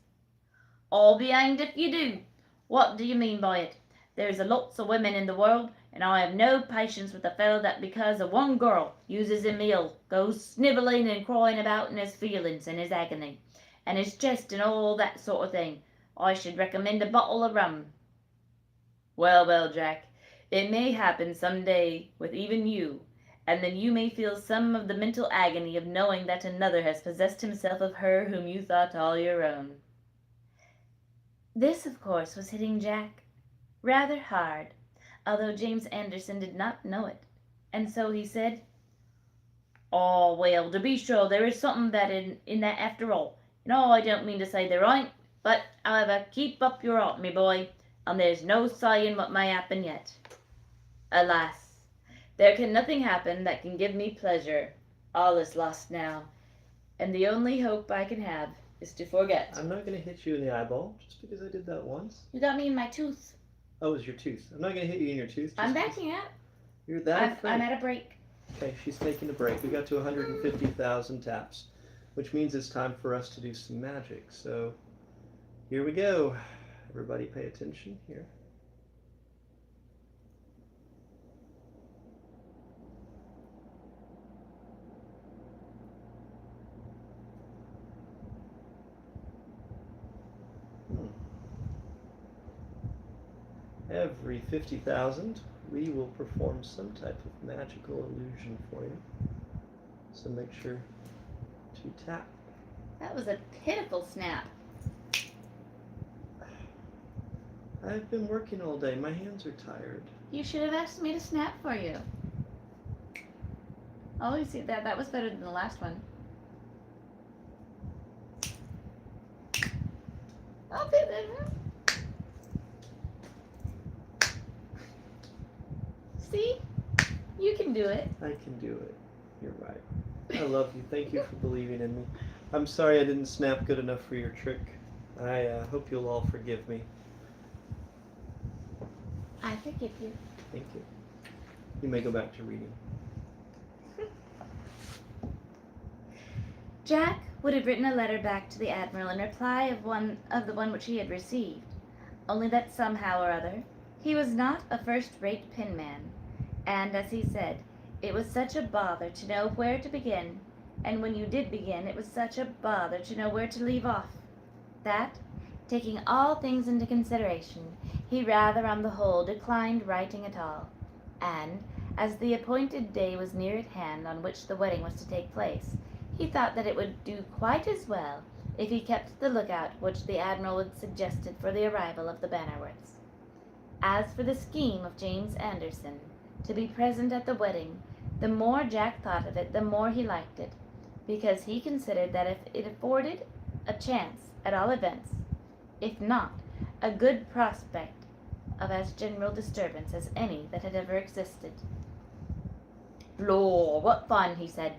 I'll be hanged if you do. What do you mean by it? There's a lots of women in the world, and I have no patience with a fellow that because of one girl uses him ill, goes snivelling and crying about in his feelings and his agony, and his chest and all that sort of thing. I should recommend a bottle of rum. Well, well, Jack, it may happen some day with even you, and then you may feel some of the mental agony of knowing that another has possessed himself of her whom you thought all your own. This, of course, was hitting Jack rather hard, although James Anderson did not know it, and so he said, Oh, well, to be sure, there is something that in that after all. No, I don't mean to say there ain't, but however, keep up your heart, me boy, and there's no saying what may happen yet. Alas, there can nothing happen that can give me pleasure. All is lost now, and the only hope I can have is to forget. I'm not going to hit you in the eyeball just because I did that once. You got me in my tooth. Oh, it was your tooth. I'm not going to hit you in your tooth. I'm backing up. You're that I'm at a break. Okay, she's taking a break. We got to 150,000 taps, which means it's time for us to do some magic. So here we go. Everybody pay attention here. Every 50,000, we will perform some type of magical illusion for you. So make sure to tap. That was a pitiful snap. I've been working all day. My hands are tired. You should have asked me to snap for you. Oh, you see that was better than the last one. Oh, see? You can do it. I can do it. You're right. I love you. Thank you for believing in me. I'm sorry I didn't snap good enough for your trick. I hope you'll all forgive me. I forgive you. Thank you. You may go back to reading. Jack would have written a letter back to the Admiral in reply of the one which he had received, only that somehow or other he was not a first-rate penman, and, as he said, it was such a bother to know where to begin, and when you did begin, it was such a bother to know where to leave off, that, taking all things into consideration, he rather on the whole declined writing at all, and, as the appointed day was near at hand on which the wedding was to take place, he thought that it would do quite as well if he kept the lookout which the Admiral had suggested for the arrival of the Bannerworths. As for the scheme of James Anderson to be present at the wedding, the more Jack thought of it, the more he liked it, because he considered that if it afforded a chance, at all events, if not a good prospect of as general disturbance as any that had ever existed. Lord, what fun, he said,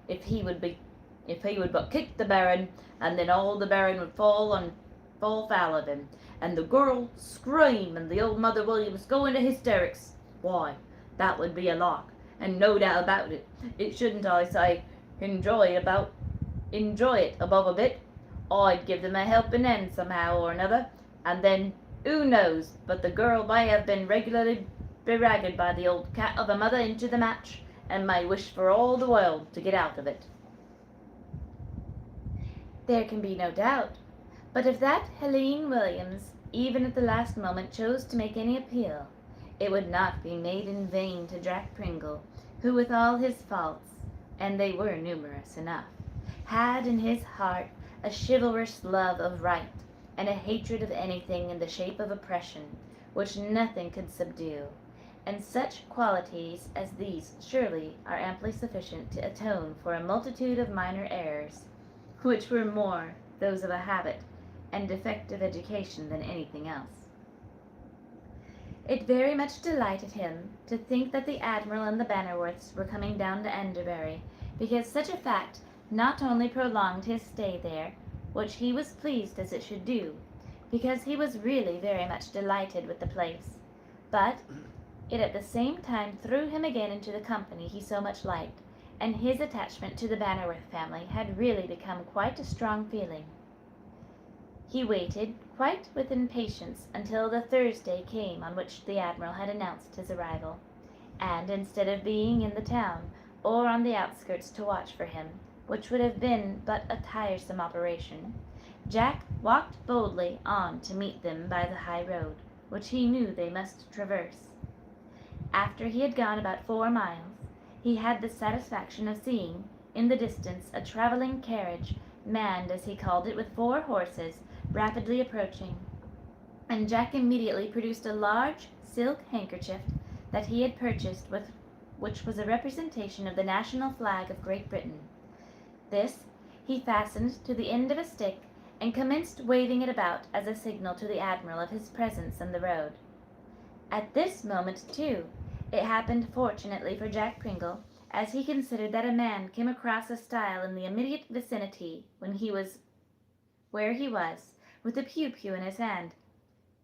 if he would but kick the Baron, and then all the Baron would fall foul of him, and the girl scream, and the old Mother Williams go into hysterics. Why, that would be a lark, and no doubt about it. It shouldn't, I say, enjoy it above a bit, I'd give them a helping hand somehow or another, and then, who knows but the girl may have been regularly beragged by the old cat of a mother into the match, and may wish for all the world to get out of it. There can be no doubt. But if that Helene Williams, even at the last moment, chose to make any appeal, it would not be made in vain to Jack Pringle, who with all his faults, and they were numerous enough, had in his heart a chivalrous love of right, and a hatred of anything in the shape of oppression, which nothing could subdue, and such qualities as these surely are amply sufficient to atone for a multitude of minor errors, which were more those of a habit and defective education than anything else. It very much delighted him to think that the Admiral and the Bannerworths were coming down to Enderbury, because such a fact not only prolonged his stay there, which he was pleased as it should do, because he was really very much delighted with the place, but it at the same time threw him again into the company he so much liked, and his attachment to the Bannerworth family had really become quite a strong feeling. He waited, quite with impatience, until the Thursday came on which the Admiral had announced his arrival, and instead of being in the town, or on the outskirts to watch for him, which would have been but a tiresome operation, Jack walked boldly on to meet them by the high road, which he knew they must traverse. After he had gone about 4 miles, he had the satisfaction of seeing, in the distance, a travelling carriage, manned, as he called it, with 4 horses, rapidly approaching, and Jack immediately produced a large silk handkerchief that he had purchased, with which was a representation of the national flag of Great Britain. This he fastened to the end of a stick, and commenced waving it about as a signal to the Admiral of his presence on the road. At this moment, too, it happened fortunately for Jack Pringle, as he considered that a man came across a stile in the immediate vicinity where he was, with a pew-pew in his hand.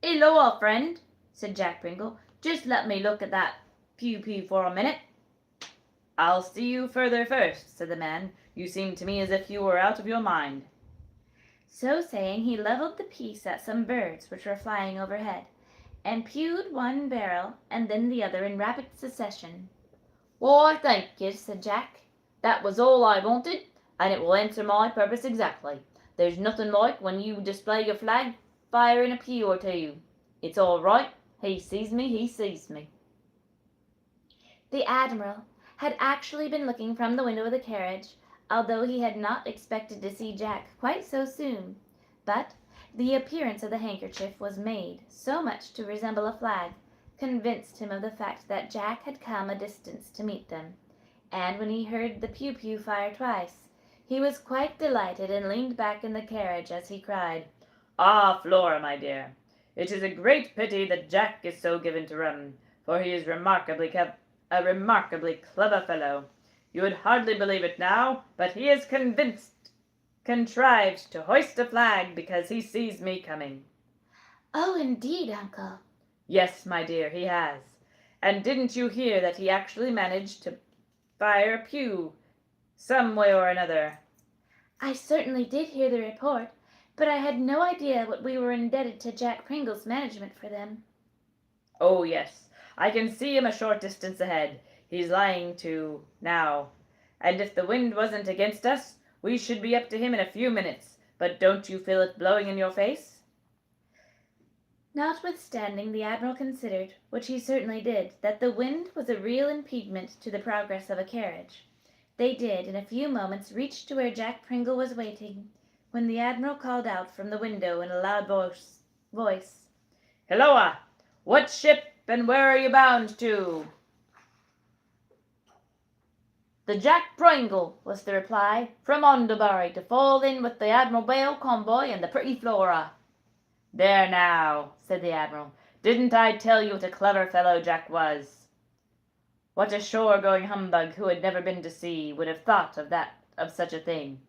"Hilloa, friend," said Jack Pringle. "Just let me look at that pew-pew for a minute." "I'll see you further first," said the man. "You seem to me as if you were out of your mind." So saying, he levelled the piece at some birds which were flying overhead, and pewed one barrel and then the other in rapid succession. "Why, thank you," said Jack. "That was all I wanted, and it will answer my purpose exactly. There's nothing like, when you display your flag, firing a pew or two. It's all right. He sees me, he sees me." The Admiral had actually been looking from the window of the carriage, although he had not expected to see Jack quite so soon, but the appearance of the handkerchief was made so much to resemble a flag, convinced him of the fact that Jack had come a distance to meet them, and when he heard the pew-pew fire twice, he was quite delighted, and leaned back in the carriage as he cried, "Ah, Flora, my dear, it is a great pity that Jack is so given to rum, for he is a remarkably clever fellow. You would hardly believe it now, but he is contrived to hoist a flag because he sees me coming." "Oh, indeed, uncle." "Yes, my dear, he has. And didn't you hear that he actually managed to fire a pew some way or another?" "I certainly did hear the report, but I had no idea what we were indebted to Jack Pringle's management for them." "Oh, yes. I can see him a short distance ahead. He's lying to now, and if the wind wasn't against us, we should be up to him in a few minutes. But don't you feel it blowing in your face?" Notwithstanding, the Admiral considered, which he certainly did, that the wind was a real impediment to the progress of a carriage. They did, in a few moments, reach to where Jack Pringle was waiting, when the Admiral called out from the window in a loud voice, "Hilloa! What ship, and where are you bound to?" "The Jack Pringle," was the reply, "from Underbury, to fall in with the Admiral Bale convoy and the pretty Flora." "There now," said the Admiral. "Didn't I tell you what a clever fellow Jack was? What a shore-going humbug who had never been to sea would have thought of such a thing?"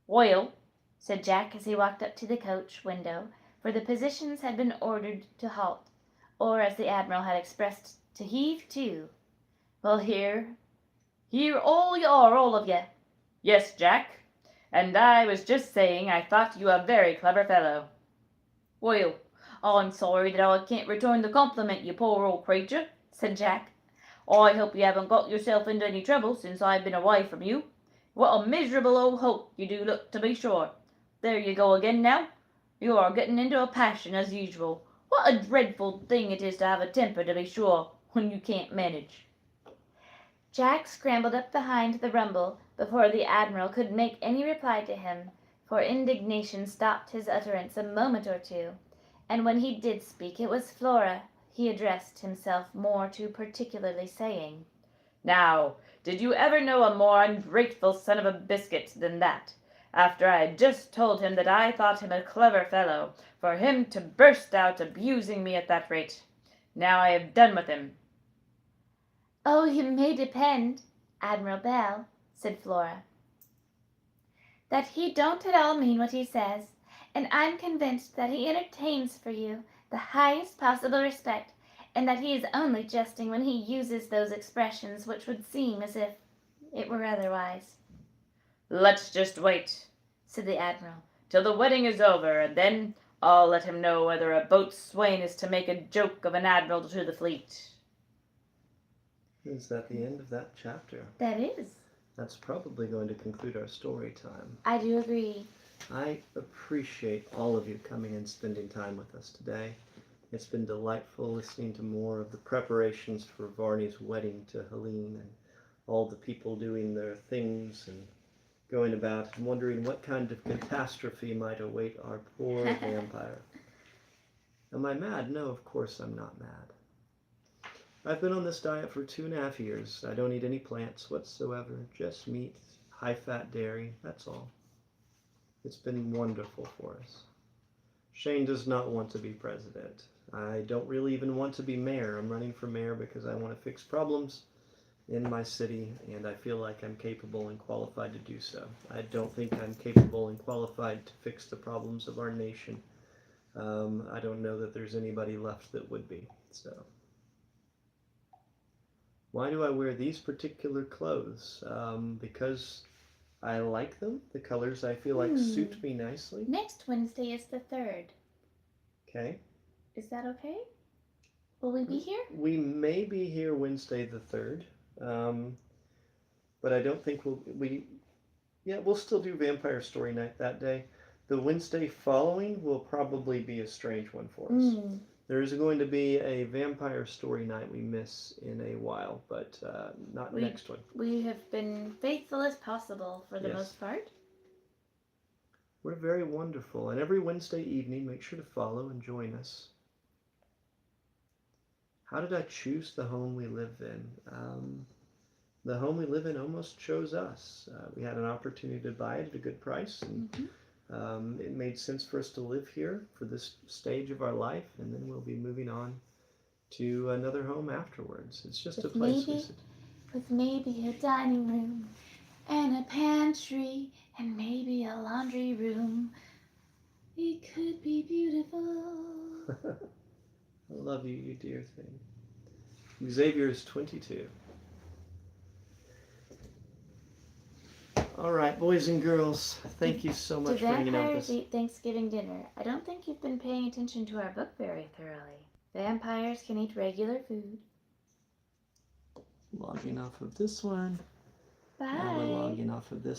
"Well," said Jack, as he walked up to the coach window, for the positions had been ordered to halt, or, as the Admiral had expressed, to heave to. "Well, here Here all you are, all of you. Yes, Jack. And I was just saying I thought you a very clever fellow. Well, I'm sorry that I can't return the compliment, you poor old creature, said Jack. I hope you haven't got yourself into any trouble since I've been away from you. What a miserable old hulk you do look, to be sure. There you go again now. You are getting into a passion as usual. What a dreadful thing it is to have a temper, to be sure, when you can't manage. Jack scrambled up behind the rumble before the Admiral could make any reply to him, for indignation stopped his utterance a moment or two, and when he did speak it was Flora he addressed himself more too particularly, saying, Now, did you ever know a more ungrateful son of a biscuit than that? After I had just told him that I thought him a clever fellow, for him to burst out abusing me at that rate. Now I have done with him. "Oh, you may depend, Admiral Bell," said Flora, "that he don't at all mean what he says, and I'm convinced that he entertains for you the highest possible respect, and that he is only jesting when he uses those expressions which would seem as if it were otherwise." Let's just wait, said the Admiral, till the wedding is over, and then I'll let him know whether a boatswain is to make a joke of an admiral to the fleet. Is that the end of that chapter? That is. That's probably going to conclude our story time. I do agree. I appreciate all of you coming and spending time with us today. It's been delightful listening to more of the preparations for Varney's wedding to Helene, and all the people doing their things and going about and wondering what kind of catastrophe might await our poor vampire. Am I mad? No, of course I'm not mad. I've been on this diet for 2.5 years. I don't eat any plants whatsoever, just meat, high-fat dairy, that's all. It's been wonderful for us. Shane does not want to be president. I don't really even want to be mayor. I'm running for mayor because I want to fix problems in my city, and I feel like I'm capable and qualified to do so. I don't think I'm capable and qualified to fix the problems of our nation. I don't know that there's anybody left that would be, so. Why do I wear these particular clothes? Because I like them. The colors I feel like suit me nicely. Next Wednesday is the 3rd. Okay. Is that okay? Will we be here? We may be here Wednesday the 3rd. But I don't think we'll still do Vampire Story Night that day. The Wednesday following will probably be a strange one for us. There is going to be a Vampire Story Night we miss in a while, but not next one. We have been faithful as possible for the most part. We're very wonderful, and every Wednesday evening, make sure to follow and join us. How did I choose the home we live in? The home we live in almost chose us. We had an opportunity to buy it at a good price, and it made sense for us to live here for this stage of our life, and then we'll be moving on to another home afterwards. It's just a place we sit. With maybe a dining room and a pantry and maybe a laundry room. It could be beautiful. I love you, you dear thing. Xavier is 22. All right, boys and girls, thank you so much for hanging out with us. Do vampires eat Thanksgiving dinner? I don't think you've been paying attention to our book very thoroughly. Vampires can eat regular food. Logging off of this one. Bye. Now we're logging off of this